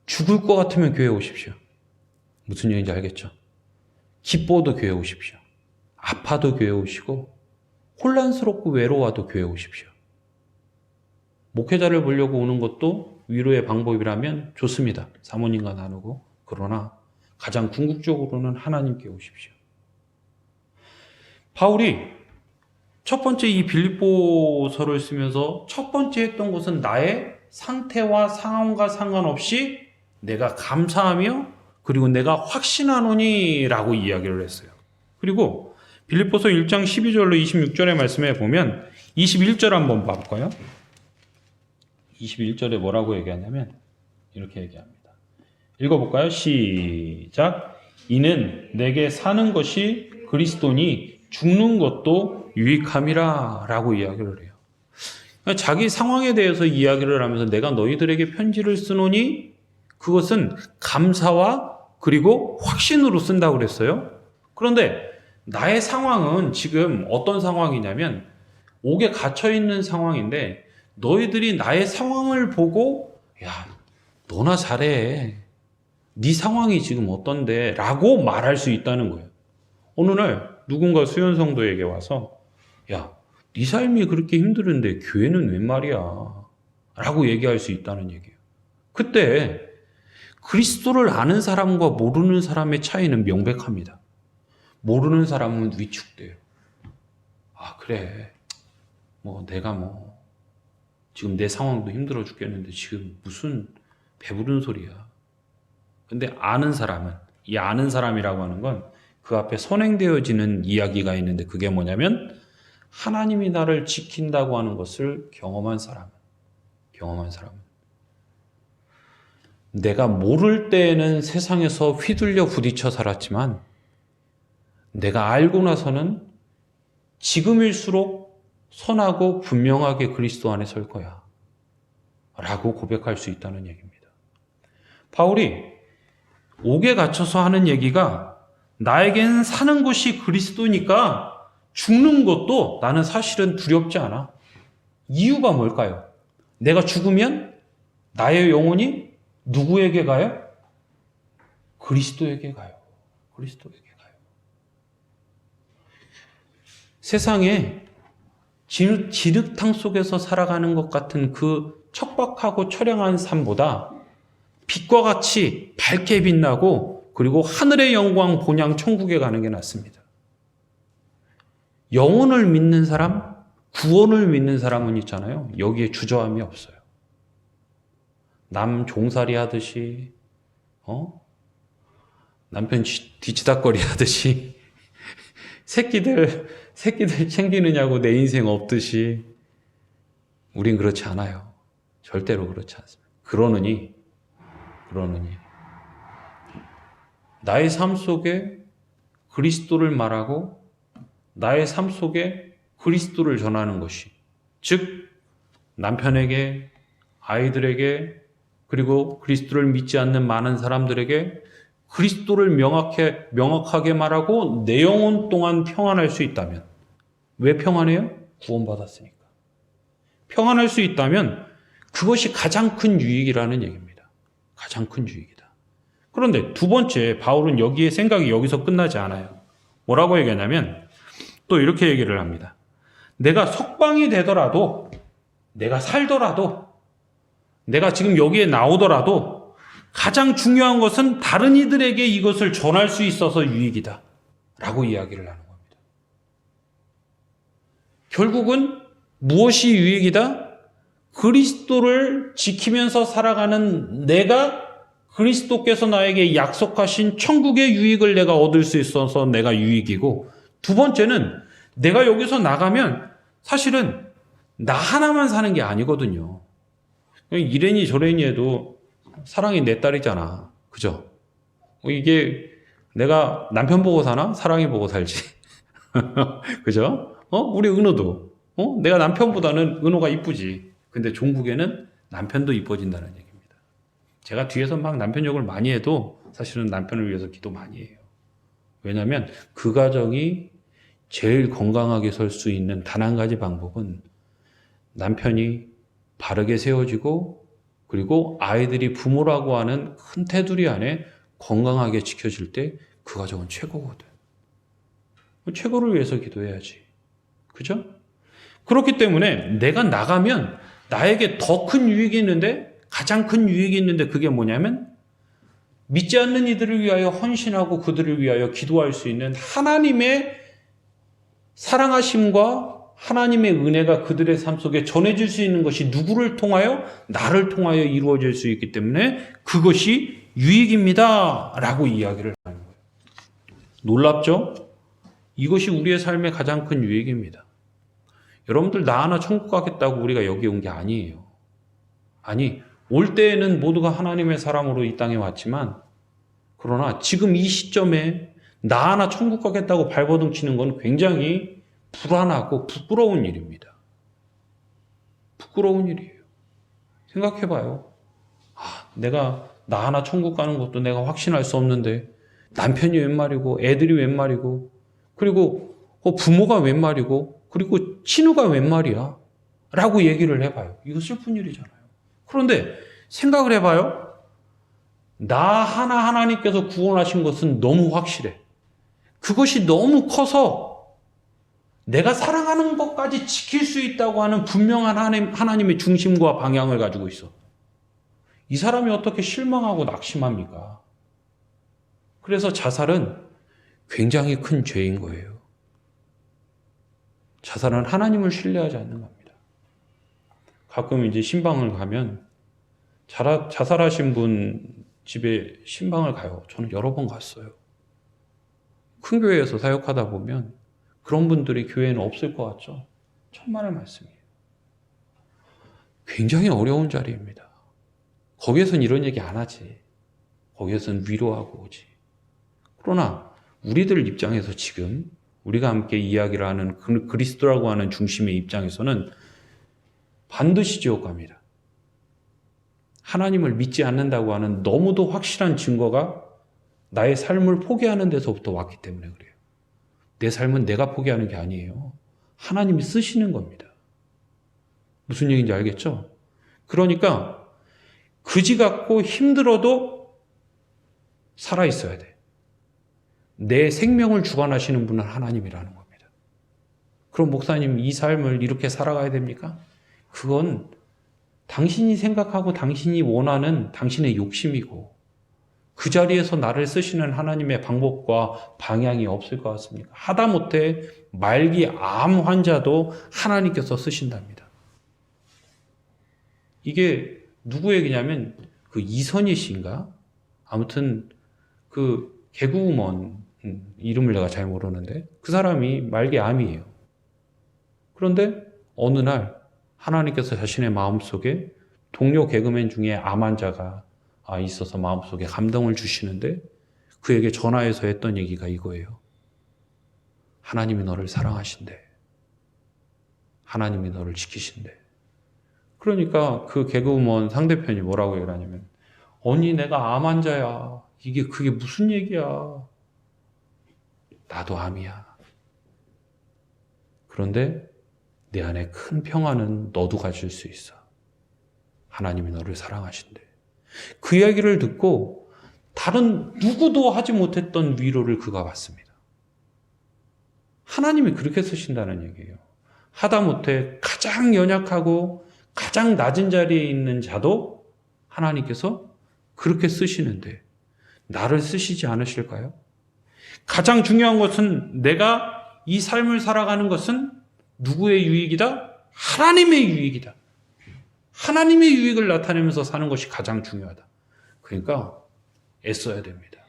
죽을 것 같으면 교회 오십시오. 무슨 얘기인지 알겠죠? 기뻐도 교회 오십시오. 아파도 교회 오시고 혼란스럽고 외로워도 교회 오십시오. 목회자를 보려고 오는 것도 위로의 방법이라면 좋습니다. 사모님과 나누고. 그러나 가장 궁극적으로는 하나님께 오십시오. 바울이 첫 번째 이 빌립보서를 쓰면서 첫 번째 했던 것은 나의 상태와 상황과 상관없이 내가 감사하며 그리고 내가 확신하노니 라고 이야기를 했어요. 그리고 빌립보서 1장 12절로 26절의 말씀에 보면 21절 한번 봐볼까요? 21절에 뭐라고 얘기하냐면 이렇게 얘기합니다. 읽어볼까요? 시작. 이는 내게 사는 것이 그리스도니 죽는 것도 유익함이라 라고 이야기를 해요. 자기 상황에 대해서 이야기를 하면서 내가 너희들에게 편지를 쓰노니 그것은 감사와 그리고 확신으로 쓴다고 그랬어요. 그런데 나의 상황은 지금 어떤 상황이냐면 옥에 갇혀있는 상황인데 너희들이 나의 상황을 보고 야, 너나 잘해. 네 상황이 지금 어떤데? 라고 말할 수 있다는 거예요. 어느 날 누군가 수연 성도에게 와서 야, 네 삶이 그렇게 힘들은데 교회는 웬 말이야? 라고 얘기할 수 있다는 얘기예요. 그때 그리스도를 아는 사람과 모르는 사람의 차이는 명백합니다. 모르는 사람은 위축돼요. 아, 그래. 내가 지금 내 상황도 힘들어 죽겠는데 지금 무슨 배부른 소리야. 근데 아는 사람은, 이 아는 사람이라고 하는 건 그 앞에 선행되어지는 이야기가 있는데 그게 뭐냐면 하나님이 나를 지킨다고 하는 것을 경험한 사람은 내가 모를 때에는 세상에서 휘둘려 부딪혀 살았지만 내가 알고 나서는 지금일수록 선하고 분명하게 그리스도 안에 설 거야 라고 고백할 수 있다는 얘기입니다. 바울이 옥에 갇혀서 하는 얘기가 나에겐 사는 것이 그리스도니까 죽는 것도 나는 사실은 두렵지 않아. 이유가 뭘까요? 내가 죽으면 나의 영혼이 누구에게 가요? 그리스도에게 가요. 그리스도에게 가요. 세상에 진흙탕 속에서 살아가는 것 같은 그 척박하고 처량한 삶보다 빛과 같이 밝게 빛나고 그리고 하늘의 영광 본향 천국에 가는 게 낫습니다. 영혼을 믿는 사람, 구원을 믿는 사람은 있잖아요. 여기에 주저함이 없어요. 남 종살이 하듯이 남편 뒤치다거리 하듯이 새끼들 챙기느냐고 내 인생 없듯이 우린 그렇지 않아요. 절대로 그렇지 않습니다. 그러느니 나의 삶 속에 그리스도를 말하고 나의 삶 속에 그리스도를 전하는 것이 즉 남편에게 아이들에게 그리고 그리스도를 믿지 않는 많은 사람들에게 그리스도를 명확하게 말하고 내 영혼 동안 평안할 수 있다면 왜 평안해요? 구원받았으니까. 평안할 수 있다면 그것이 가장 큰 유익이라는 얘기입니다. 가장 큰 유익이다. 그런데 두 번째 바울은 생각이 여기서 끝나지 않아요. 뭐라고 얘기하냐면 또 이렇게 얘기를 합니다. 내가 석방이 되더라도 내가 살더라도 내가 지금 여기에 나오더라도 가장 중요한 것은 다른 이들에게 이것을 전할 수 있어서 유익이다 라고 이야기를 하는 겁니다. 결국은 무엇이 유익이다? 그리스도를 지키면서 살아가는 내가 그리스도께서 나에게 약속하신 천국의 유익을 내가 얻을 수 있어서 내가 유익이고 두 번째는 내가 여기서 나가면 사실은 나 하나만 사는 게 아니거든요. 이래니 저래니 해도 사랑이 내 딸이잖아. 그죠? 이게 내가 남편 보고 사나? 사랑이 보고 살지. 그죠? 우리 은호도. 내가 남편보다는 은호가 이쁘지. 근데 종국에는 남편도 이뻐진다는 얘기입니다. 제가 뒤에서 막 남편 욕을 많이 해도 사실은 남편을 위해서 기도 많이 해요. 왜냐하면 그 가정이 제일 건강하게 설 수 있는 단 한 가지 방법은 남편이 바르게 세워지고 그리고 아이들이 부모라고 하는 큰 테두리 안에 건강하게 지켜질 때 그 가정은 최고거든. 최고를 위해서 기도해야지. 그죠? 그렇기 때문에 내가 나가면 나에게 더 큰 유익이 있는데, 가장 큰 유익이 있는데 그게 뭐냐면 믿지 않는 이들을 위하여 헌신하고 그들을 위하여 기도할 수 있는 하나님의 사랑하심과 하나님의 은혜가 그들의 삶 속에 전해질 수 있는 것이 누구를 통하여? 나를 통하여 이루어질 수 있기 때문에 그것이 유익입니다 라고 이야기를 하는 거예요. 놀랍죠? 이것이 우리의 삶의 가장 큰 유익입니다. 여러분들 나 하나 천국 가겠다고 우리가 여기 온 게 아니에요. 아니, 올 때에는 모두가 하나님의 사람으로 이 땅에 왔지만, 그러나 지금 이 시점에 나 하나 천국 가겠다고 발버둥 치는 건 굉장히 불안하고 부끄러운 일입니다. 부끄러운 일이에요. 생각해봐요. 내가 나 하나 천국 가는 것도 내가 확신할 수 없는데 남편이 웬 말이고 애들이 웬 말이고 그리고 부모가 웬 말이고 그리고 친구가 웬 말이야 라고 얘기를 해봐요. 이거 슬픈 일이잖아요. 그런데 생각을 해봐요. 나 하나 하나님께서 구원하신 것은 너무 확실해. 그것이 너무 커서 내가 사랑하는 것까지 지킬 수 있다고 하는 분명한 하나님의 중심과 방향을 가지고 있어. 이 사람이 어떻게 실망하고 낙심합니까? 그래서 자살은 굉장히 큰 죄인 거예요. 자살은 하나님을 신뢰하지 않는 겁니다. 가끔 이제 신방을 가면 자살하신 분 집에 신방을 가요. 저는 여러 번 갔어요. 큰 교회에서 사역하다 보면 그런 분들이 교회에는 없을 것 같죠? 천만의 말씀이에요. 굉장히 어려운 자리입니다. 거기에서는 이런 얘기 안 하지. 거기에서는 위로하고 오지. 그러나 우리들 입장에서 지금 우리가 함께 이야기를 하는 그리스도라고 하는 중심의 입장에서는 반드시 지옥 갑니다. 하나님을 믿지 않는다고 하는 너무도 확실한 증거가 나의 삶을 포기하는 데서부터 왔기 때문에 그래요. 내 삶은 내가 포기하는 게 아니에요. 하나님이 쓰시는 겁니다. 무슨 얘기인지 알겠죠? 그러니까 그지 같고 힘들어도 살아있어야 돼. 내 생명을 주관하시는 분은 하나님이라는 겁니다. 그럼 목사님 이 삶을 이렇게 살아가야 됩니까? 그건 당신이 생각하고 당신이 원하는 당신의 욕심이고 그 자리에서 나를 쓰시는 하나님의 방법과 방향이 없을 것 같습니까? 하다못해 말기 암 환자도 하나님께서 쓰신답니다. 이게 누구 얘기냐면 그 이선희 씨인가? 아무튼 그 개그우먼 이름을 내가 잘 모르는데 그 사람이 말기 암이에요. 그런데 어느 날 하나님께서 자신의 마음속에 동료 개그맨 중에 암 환자가 있어서 마음속에 감동을 주시는데 그에게 전화해서 했던 얘기가 이거예요. 하나님이 너를 사랑하신대. 하나님이 너를 지키신대. 그러니까 그 개그우먼 상대편이 뭐라고 얘기를 하냐면 언니 내가 암 환자야. 그게 무슨 얘기야. 나도 암이야. 그런데 내 안에 큰 평안은 너도 가질 수 있어. 하나님이 너를 사랑하신대. 그 이야기를 듣고 다른 누구도 하지 못했던 위로를 그가 받습니다. 하나님이 그렇게 쓰신다는 얘기예요. 하다못해 가장 연약하고 가장 낮은 자리에 있는 자도 하나님께서 그렇게 쓰시는데 나를 쓰시지 않으실까요? 가장 중요한 것은 내가 이 삶을 살아가는 것은 누구의 유익이다? 하나님의 유익이다. 하나님의 유익을 나타내면서 사는 것이 가장 중요하다. 그러니까 애써야 됩니다.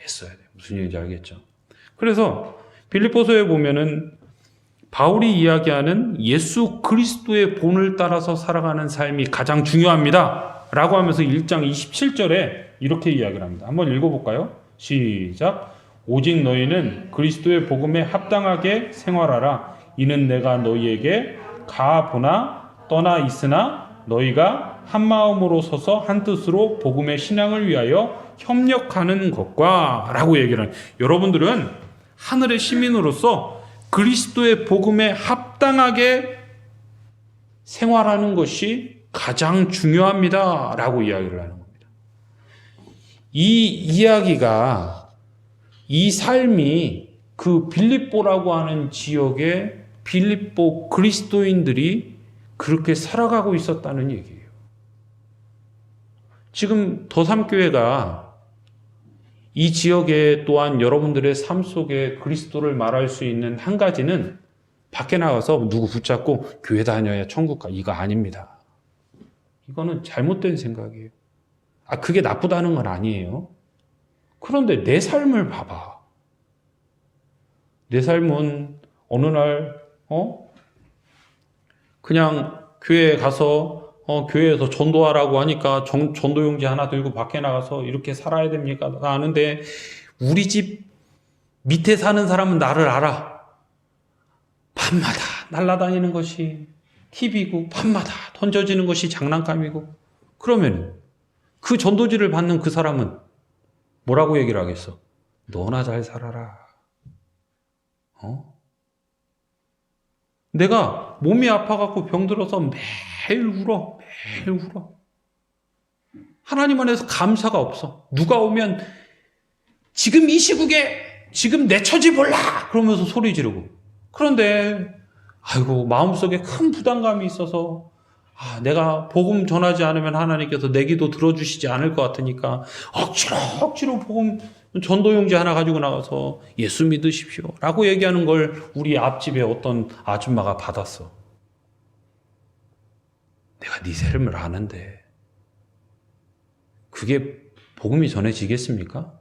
애써야 돼요. 무슨 얘기인지 알겠죠? 그래서 빌립보서에 보면은 바울이 이야기하는 예수 그리스도의 본을 따라서 살아가는 삶이 가장 중요합니다. 라고 하면서 1장 27절에 이렇게 이야기를 합니다. 한번 읽어볼까요? 시작. 오직 너희는 그리스도의 복음에 합당하게 생활하라. 이는 내가 너희에게 가보나 떠나 있으나 너희가 한 마음으로 서서 한 뜻으로 복음의 신앙을 위하여 협력하는 것과 라고 얘기를 해요. 여러분들은 하늘의 시민으로서 그리스도의 복음에 합당하게 생활하는 것이 가장 중요합니다. 라고 이야기를 하는 겁니다. 이 이야기가, 이 삶이 그 빌립보라고 하는 지역의 빌립보 그리스도인들이 그렇게 살아가고 있었다는 얘기예요. 지금 더삼교회가 이 지역에 또한 여러분들의 삶 속에 그리스도를 말할 수 있는 한 가지는 밖에 나가서 누구 붙잡고 교회 다녀야 천국 가, 이거 아닙니다. 이거는 잘못된 생각이에요. 그게 나쁘다는 건 아니에요. 그런데 내 삶을 봐봐. 내 삶은 어느 날 그냥 교회에 가서 교회에서 전도하라고 하니까 전도용지 하나 들고 밖에 나가서 이렇게 살아야 됩니까? 아는데 우리 집 밑에 사는 사람은 나를 알아. 밤마다 날아다니는 것이 TV고 밤마다 던져지는 것이 장난감이고, 그러면 그 전도지를 받는 그 사람은 뭐라고 얘기를 하겠어? 너나 잘 살아라. 내가 몸이 아파갖고 병들어서 매일 울어. 하나님 안에서 감사가 없어. 누가 오면 지금 이 시국에 지금 내 처지 몰라 그러면서 소리 지르고, 그런데 마음속에 큰 부담감이 있어서 내가 복음 전하지 않으면 하나님께서 내 기도 들어주시지 않을 것 같으니까 억지로 복음 전도용지 하나 가지고 나가서 예수 믿으십시오 라고 얘기하는 걸 우리 앞집에 어떤 아줌마가 받았어. 내가 네 삶을 아는데 그게 복음이 전해지겠습니까?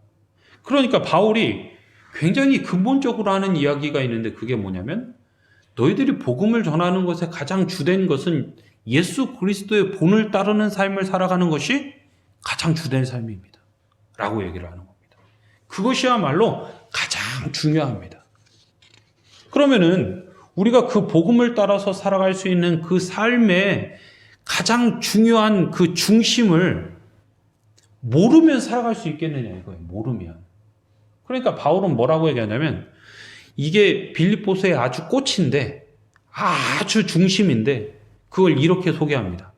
그러니까 바울이 굉장히 근본적으로 하는 이야기가 있는데, 그게 뭐냐면 너희들이 복음을 전하는 것에 가장 주된 것은 예수 그리스도의 본을 따르는 삶을 살아가는 것이 가장 주된 삶입니다 라고 얘기를 하는 겁니다. 그것이야말로 가장 중요합니다. 그러면은 우리가 그 복음을 따라서 살아갈 수 있는 그 삶의 가장 중요한 그 중심을 모르면 살아갈 수 있겠느냐 이거예요. 모르면. 그러니까 바울은 뭐라고 얘기하냐면, 이게 빌립보서의 아주 꽃인데, 아주 중심인데, 그걸 이렇게 소개합니다.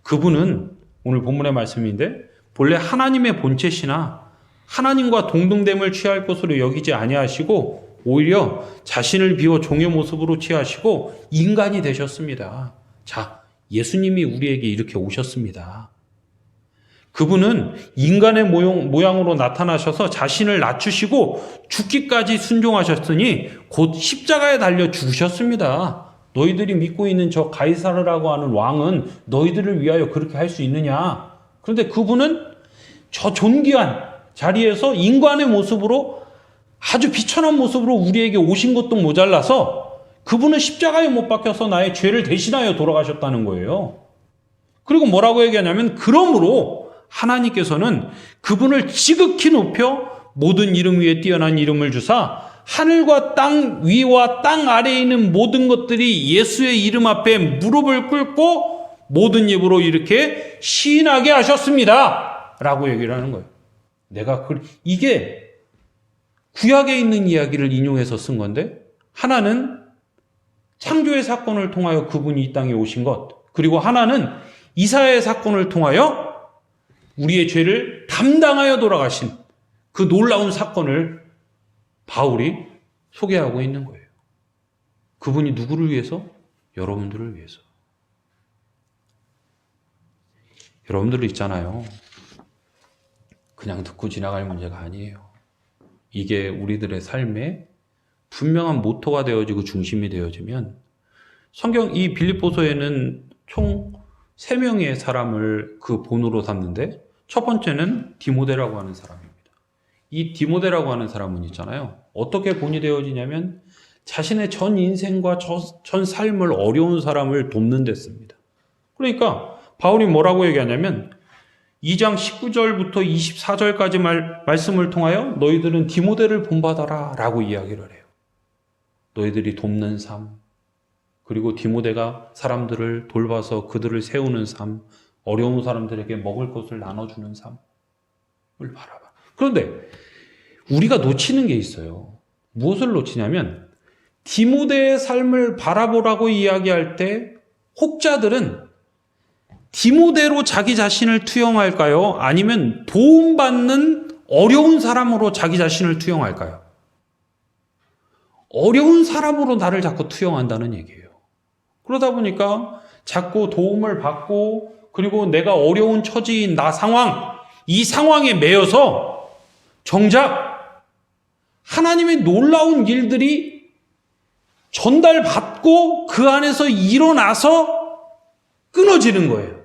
그분은 오늘 본문의 말씀인데, 본래 하나님의 본체시나 하나님과 동등됨을 취할 것으로 여기지 아니하시고 오히려 자신을 비워 종의 모습으로 취하시고 인간이 되셨습니다. 자, 예수님이 우리에게 이렇게 오셨습니다. 그분은 인간의 모양으로 나타나셔서 자신을 낮추시고 죽기까지 순종하셨으니 곧 십자가에 달려 죽으셨습니다. 너희들이 믿고 있는 저 가이사르라고 하는 왕은 너희들을 위하여 그렇게 할 수 있느냐? 그런데 그분은 저 존귀한 자리에서 인간의 모습으로, 아주 비천한 모습으로 우리에게 오신 것도 모자라서 그분은 십자가에 못 박혀서 나의 죄를 대신하여 돌아가셨다는 거예요. 그리고 뭐라고 얘기하냐면, 그러므로 하나님께서는 그분을 지극히 높여 모든 이름 위에 뛰어난 이름을 주사 하늘과 땅 위와 땅 아래에 있는 모든 것들이 예수의 이름 앞에 무릎을 꿇고 모든 입으로 이렇게 시인하게 하셨습니다 라고 얘기를 하는 거예요. 이게 구약에 있는 이야기를 인용해서 쓴 건데, 하나는 창조의 사건을 통하여 그분이 이 땅에 오신 것, 그리고 하나는 이사야의 사건을 통하여 우리의 죄를 담당하여 돌아가신 그 놀라운 사건을 바울이 소개하고 있는 거예요. 그분이 누구를 위해서? 여러분들을 위해서. 여러분들 있잖아요. 그냥 듣고 지나갈 문제가 아니에요. 이게 우리들의 삶에 분명한 모토가 되어지고 중심이 되어지면, 성경 이 빌립보서에는 총 3명의 사람을 그 본으로 삼는데, 첫 번째는 디모데라고 하는 사람입니다. 이 디모데라고 하는 사람은 있잖아요. 어떻게 본이 되어지냐면 자신의 전 인생과 전 삶을 어려운 사람을 돕는 데 씁니다. 그러니까 바울이 뭐라고 얘기하냐면 2장 19절부터 24절까지 말씀을 통하여 너희들은 디모데를 본받아라 라고 이야기를 해요. 너희들이 돕는 삶, 그리고 디모데가 사람들을 돌봐서 그들을 세우는 삶, 어려운 사람들에게 먹을 것을 나눠주는 삶을 바라봐. 그런데 우리가 놓치는 게 있어요. 무엇을 놓치냐면 디모데의 삶을 바라보라고 이야기할 때 혹자들은 디모데로 자기 자신을 투영할까요? 아니면 도움받는 어려운 사람으로 자기 자신을 투영할까요? 어려운 사람으로 나를 자꾸 투영한다는 얘기예요. 그러다 보니까 자꾸 도움을 받고 그리고 내가 어려운 처지인 나 상황, 이 상황에 매여서 정작 하나님의 놀라운 일들이 전달받고 그 안에서 일어나서 끊어지는 거예요.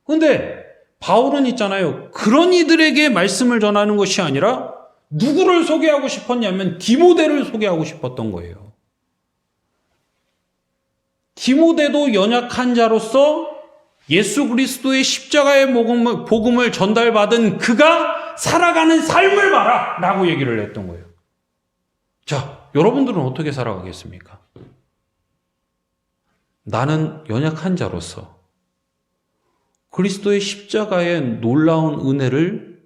그런데 바울은 있잖아요. 그런 이들에게 말씀을 전하는 것이 아니라 누구를 소개하고 싶었냐면 디모데를 소개하고 싶었던 거예요. 디모데도 연약한 자로서 예수 그리스도의 십자가의 복음을 전달받은 그가 살아가는 삶을 봐라 라고 얘기를 했던 거예요. 자, 여러분들은 어떻게 살아가겠습니까? 나는 연약한 자로서 그리스도의 십자가의 놀라운 은혜를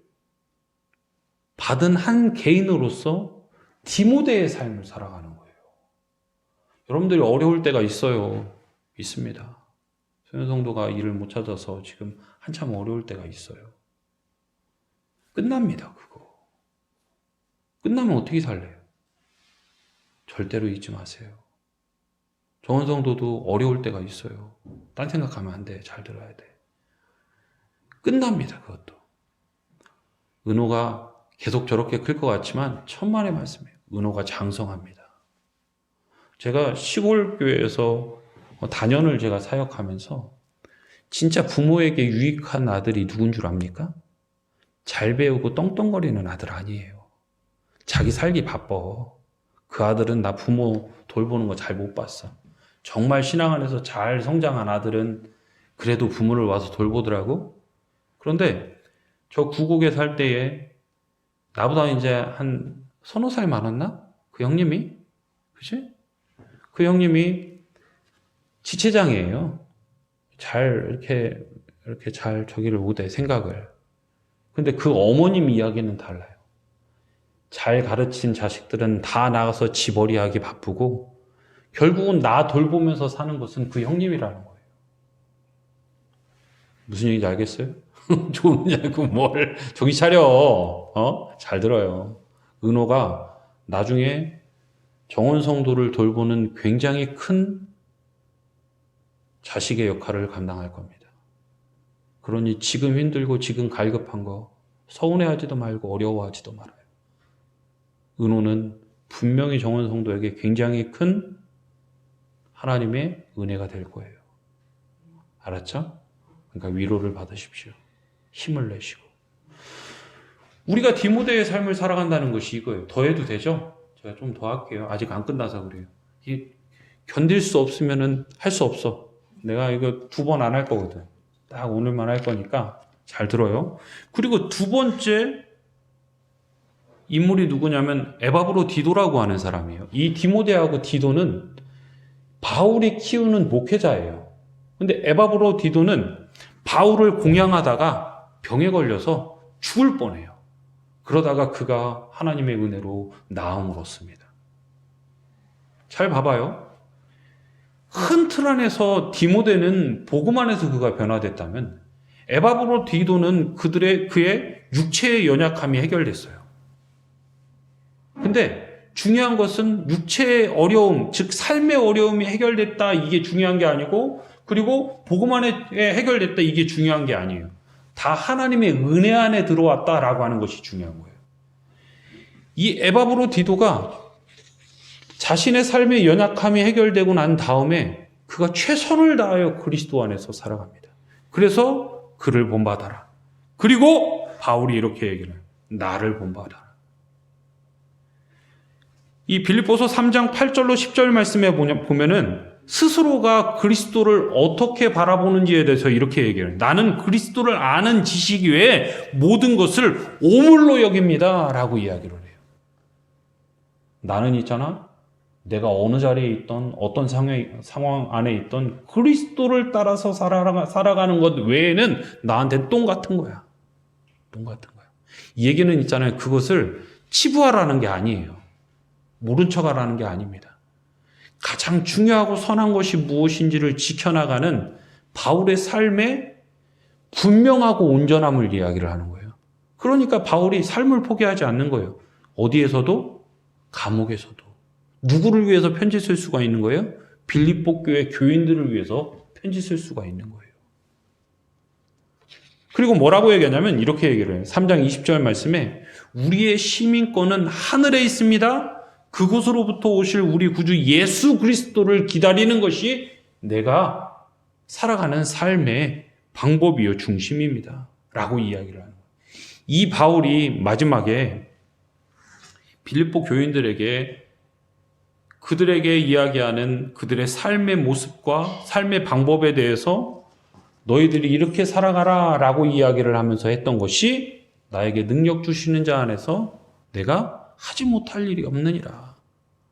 받은 한 개인으로서 디모데의 삶을 살아가는 거예요. 여러분들이 어려울 때가 있어요. 있습니다. 소연 성도가 일을 못 찾아서 지금 한참 어려울 때가 있어요. 끝납니다, 그거. 끝나면 어떻게 살래요? 절대로 잊지 마세요. 정원 성도도 어려울 때가 있어요. 딴 생각하면 안 돼. 잘 들어야 돼. 끝납니다, 그것도. 은호가 계속 저렇게 클 것 같지만 천만의 말씀이에요. 은호가 장성합니다. 제가 시골 교회에서 단연을 제가 사역하면서 진짜 부모에게 유익한 아들이 누군 줄 압니까? 잘 배우고 떵떵거리는 아들 아니에요. 자기 살기 바빠. 그 아들은 나 부모 돌보는 거 잘 못 봤어. 정말 신앙 안에서 잘 성장한 아들은 그래도 부모를 와서 돌보더라고. 그런데 저 구곡에 살 때에 나보다 이제 한 서너 살 많았나? 그 형님이? 그치? 그 형님이 지체장이에요. 잘 이렇게 잘 저기를 못해 생각을. 근데 그 어머님 이야기는 달라요. 잘 가르친 자식들은 다 나가서 집어리하기 바쁘고 결국은 나 돌보면서 사는 것은 그 형님이라는 거예요. 무슨 얘기인지 알겠어요? 좋으냐고 뭘 정신 차려. 잘 들어요. 은호가 나중에 정원 성도를 돌보는 굉장히 큰 자식의 역할을 감당할 겁니다. 그러니 지금 힘들고 지금 갈급한 거 서운해하지도 말고 어려워하지도 말아요. 은호는 분명히 정원 성도에게 굉장히 큰 하나님의 은혜가 될 거예요. 알았죠? 그러니까 위로를 받으십시오. 힘을 내시고. 우리가 디모데의 삶을 살아간다는 것이 이거예요. 더 해도 되죠? 제가 좀 더 할게요. 아직 안 끝나서 그래요. 견딜 수 없으면은 할 수 없어. 내가 이거 2번 안 할 거거든. 딱 오늘만 할 거니까 잘 들어요. 그리고 두 번째 인물이 누구냐면 에바브로 디도라고 하는 사람이에요. 이 디모데하고 디도는 바울이 키우는 목회자예요. 근데 에바브로 디도는 바울을 공양하다가 병에 걸려서 죽을 뻔해요. 그러다가 그가 하나님의 은혜로 나음을 얻습니다. 잘 봐봐요. 큰 틀 안에서 디모데는 복음 안에서 그가 변화됐다면 에바브로 디도는 그의 육체의 연약함이 해결됐어요. 근데 중요한 것은 육체의 어려움, 즉 삶의 어려움이 해결됐다 이게 중요한 게 아니고 그리고 복음 안에 해결됐다 이게 중요한 게 아니에요. 다 하나님의 은혜 안에 들어왔다라고 하는 것이 중요한 거예요. 이 에바브로 디도가 자신의 삶의 연약함이 해결되고 난 다음에 그가 최선을 다하여 그리스도 안에서 살아갑니다. 그래서 그를 본받아라. 그리고 바울이 이렇게 얘기를 해요. 나를 본받아라. 이 빌립보서 3장 8절로 10절 말씀에 보면은 스스로가 그리스도를 어떻게 바라보는지에 대해서 이렇게 얘기해요. 나는 그리스도를 아는 지식 외에 모든 것을 오물로 여깁니다. 라고 이야기를 해요. 나는 있잖아. 내가 어느 자리에 있던 어떤 상황 안에 있던 그리스도를 따라서 살아가는 것 외에는 나한테 똥 같은 거야. 똥 같은 거야. 이 얘기는 있잖아요. 그것을 치부하라는 게 아니에요. 모른 척하라는 게 아닙니다. 가장 중요하고 선한 것이 무엇인지를 지켜나가는 바울의 삶의 분명하고 온전함을 이야기를 하는 거예요. 그러니까 바울이 삶을 포기하지 않는 거예요. 어디에서도? 감옥에서도. 누구를 위해서 편지 쓸 수가 있는 거예요? 빌립보 교회 교인들을 위해서 편지 쓸 수가 있는 거예요. 그리고 뭐라고 얘기하냐면 이렇게 얘기를 해요. 3장 20절 말씀에 우리의 시민권은 하늘에 있습니다. 그곳으로부터 오실 우리 구주 예수 그리스도를 기다리는 것이 내가 살아가는 삶의 방법이요 중심입니다. 라고 이야기를 하는 거예요. 이 바울이 마지막에 빌립보 교인들에게 그들에게 이야기하는 그들의 삶의 모습과 삶의 방법에 대해서 너희들이 이렇게 살아가라 라고 이야기를 하면서 했던 것이 나에게 능력 주시는 자 안에서 내가 하지 못할 일이 없느니라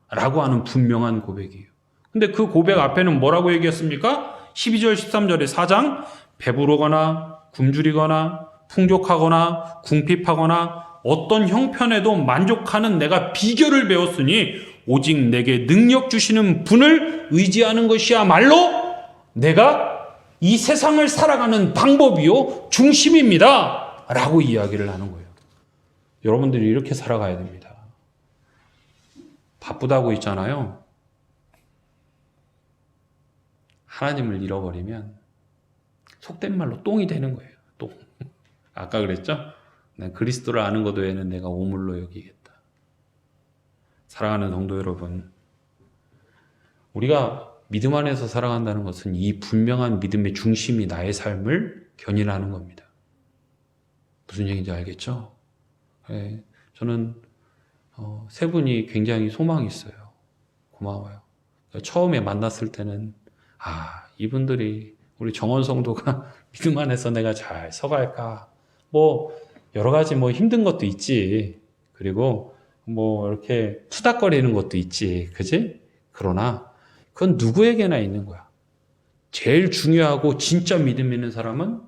라고 하는 분명한 고백이에요. 근데 그 고백 앞에는 뭐라고 얘기했습니까? 12절 13절에 4장 배부르거나 굶주리거나 풍족하거나 궁핍하거나 어떤 형편에도 만족하는 내가 비결을 배웠으니 오직 내게 능력 주시는 분을 의지하는 것이야말로 내가 이 세상을 살아가는 방법이요 중심입니다 라고 이야기를 하는 거예요. 여러분들이 이렇게 살아가야 됩니다. 바쁘다고 있잖아요. 하나님을 잃어버리면 속된 말로 똥이 되는 거예요. 똥. 아까 그랬죠? 난 그리스도를 아는 것 외에는 내가 오물로 여기겠다. 사랑하는 성도 여러분, 우리가 믿음 안에서 살아간다는 것은 이 분명한 믿음의 중심이 나의 삶을 견인하는 겁니다. 무슨 얘기인지 알겠죠? 네, 저는 세 분이 굉장히 소망이 있어요. 고마워요. 처음에 만났을 때는 이분들이 우리 정원 성도가 믿음 안에서 내가 잘 서갈까? 여러 가지 힘든 것도 있지. 그리고 이렇게 투닥거리는 것도 있지. 그지? 그러나 그건 누구에게나 있는 거야. 제일 중요하고 진짜 믿음 있는 사람은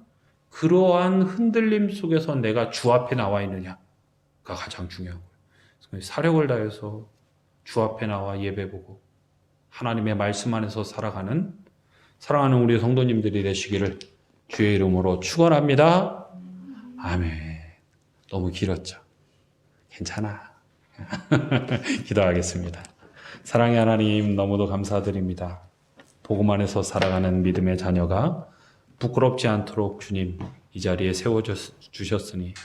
그러한 흔들림 속에서 내가 주 앞에 나와 있느냐가 가장 중요한 거예요. 사력을 다해서 주 앞에 나와 예배 보고 하나님의 말씀 안에서 살아가는 사랑하는 우리 성도님들이 되시기를 주의 이름으로 축원합니다. 아멘. 너무 길었죠? 괜찮아. 기도하겠습니다. 사랑의 하나님 너무도 감사드립니다. 복음 안에서 살아가는 믿음의 자녀가 부끄럽지 않도록 주님 이 자리에 세워주셨으니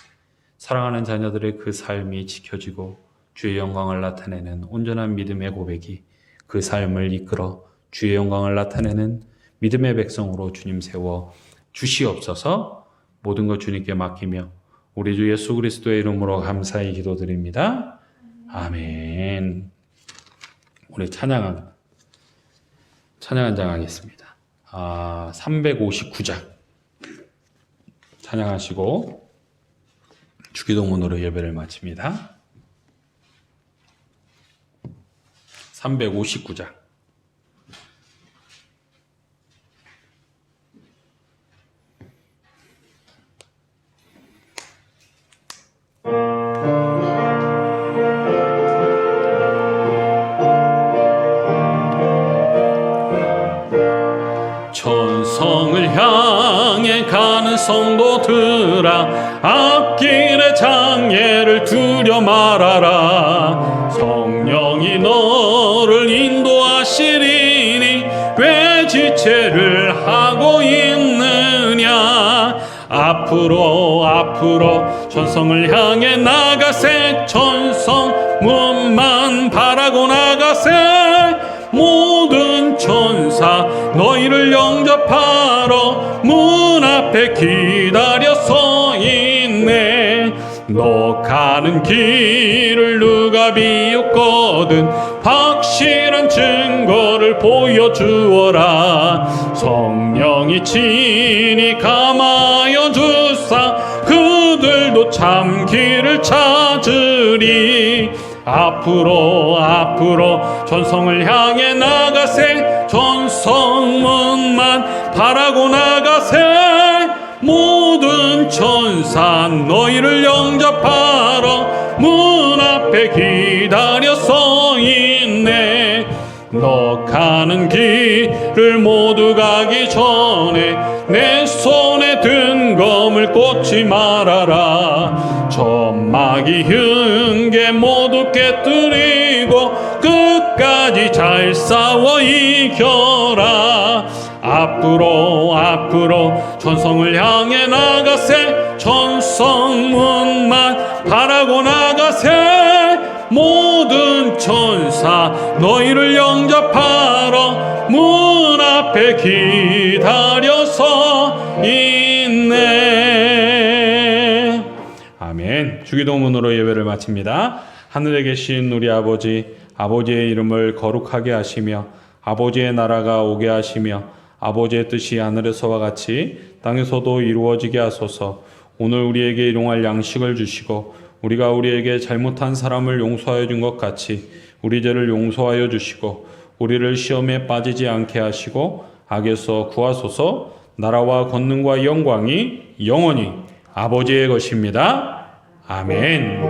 사랑하는 자녀들의 그 삶이 지켜지고 주의 영광을 나타내는 온전한 믿음의 고백이 그 삶을 이끌어 주의 영광을 나타내는 믿음의 백성으로 주님 세워 주시옵소서. 모든 것 주님께 맡기며 우리 주 예수 그리스도의 이름으로 감사히 기도드립니다. 아멘. 우리 찬양 한 장 하겠습니다. 359장 찬양하시고 주기도문으로 예배를 마칩니다. 359장 천성을 향해 가는 성도들아 앞길의 장애를 두려 말아라. 성령이 너를 인도하시리니 왜 지체를 하고 있느냐. 앞으로 천성을 향해 나가세. 천성 문만 바라고 나가세. 모든 천사 너희를 영접하러 문 앞에 기다려 서 있네. 너 가는 길을 누가 비웃거든 확실한 증거를 보여주어라. 성령이 친히 감하여 주사 그들도 참 길을 찾으리. 앞으로 천성을 향해 나가세. 천성문만 바라고 나가세. 모든 천사 너희를 영접하러 문 앞에 기다려 서 있네. 너 가는 길을 모두 가기 전에 내 손에 든 검을 꽂지 말아라. 점막이 흉계 모두 깨뜨리고 끝까지 잘 싸워 이겨라. 앞으로 천성을 향해 나가세. 천성문만 바라고 나가세. 모든 천사 너희를 영접하러 문 앞에 기다려서 있네. 아멘. 주기도문으로 예배를 마칩니다. 하늘에 계신 우리 아버지, 아버지의 이름을 거룩하게 하시며 아버지의 나라가 오게 하시며 아버지의 뜻이 하늘에서와 같이 땅에서도 이루어지게 하소서. 오늘 우리에게 일용할 양식을 주시고 우리가 우리에게 잘못한 사람을 용서하여 준 것 같이 우리 죄를 용서하여 주시고 우리를 시험에 빠지지 않게 하시고 악에서 구하소서. 나라와 권능과 영광이 영원히 아버지의 것입니다. 아멘.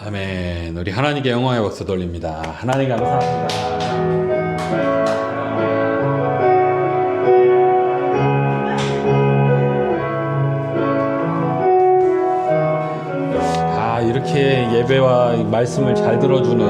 아멘. 우리 하나님께 영광의 박수 돌립니다. 하나님 감사합니다. 이렇게 예배와 말씀을 잘 들어주는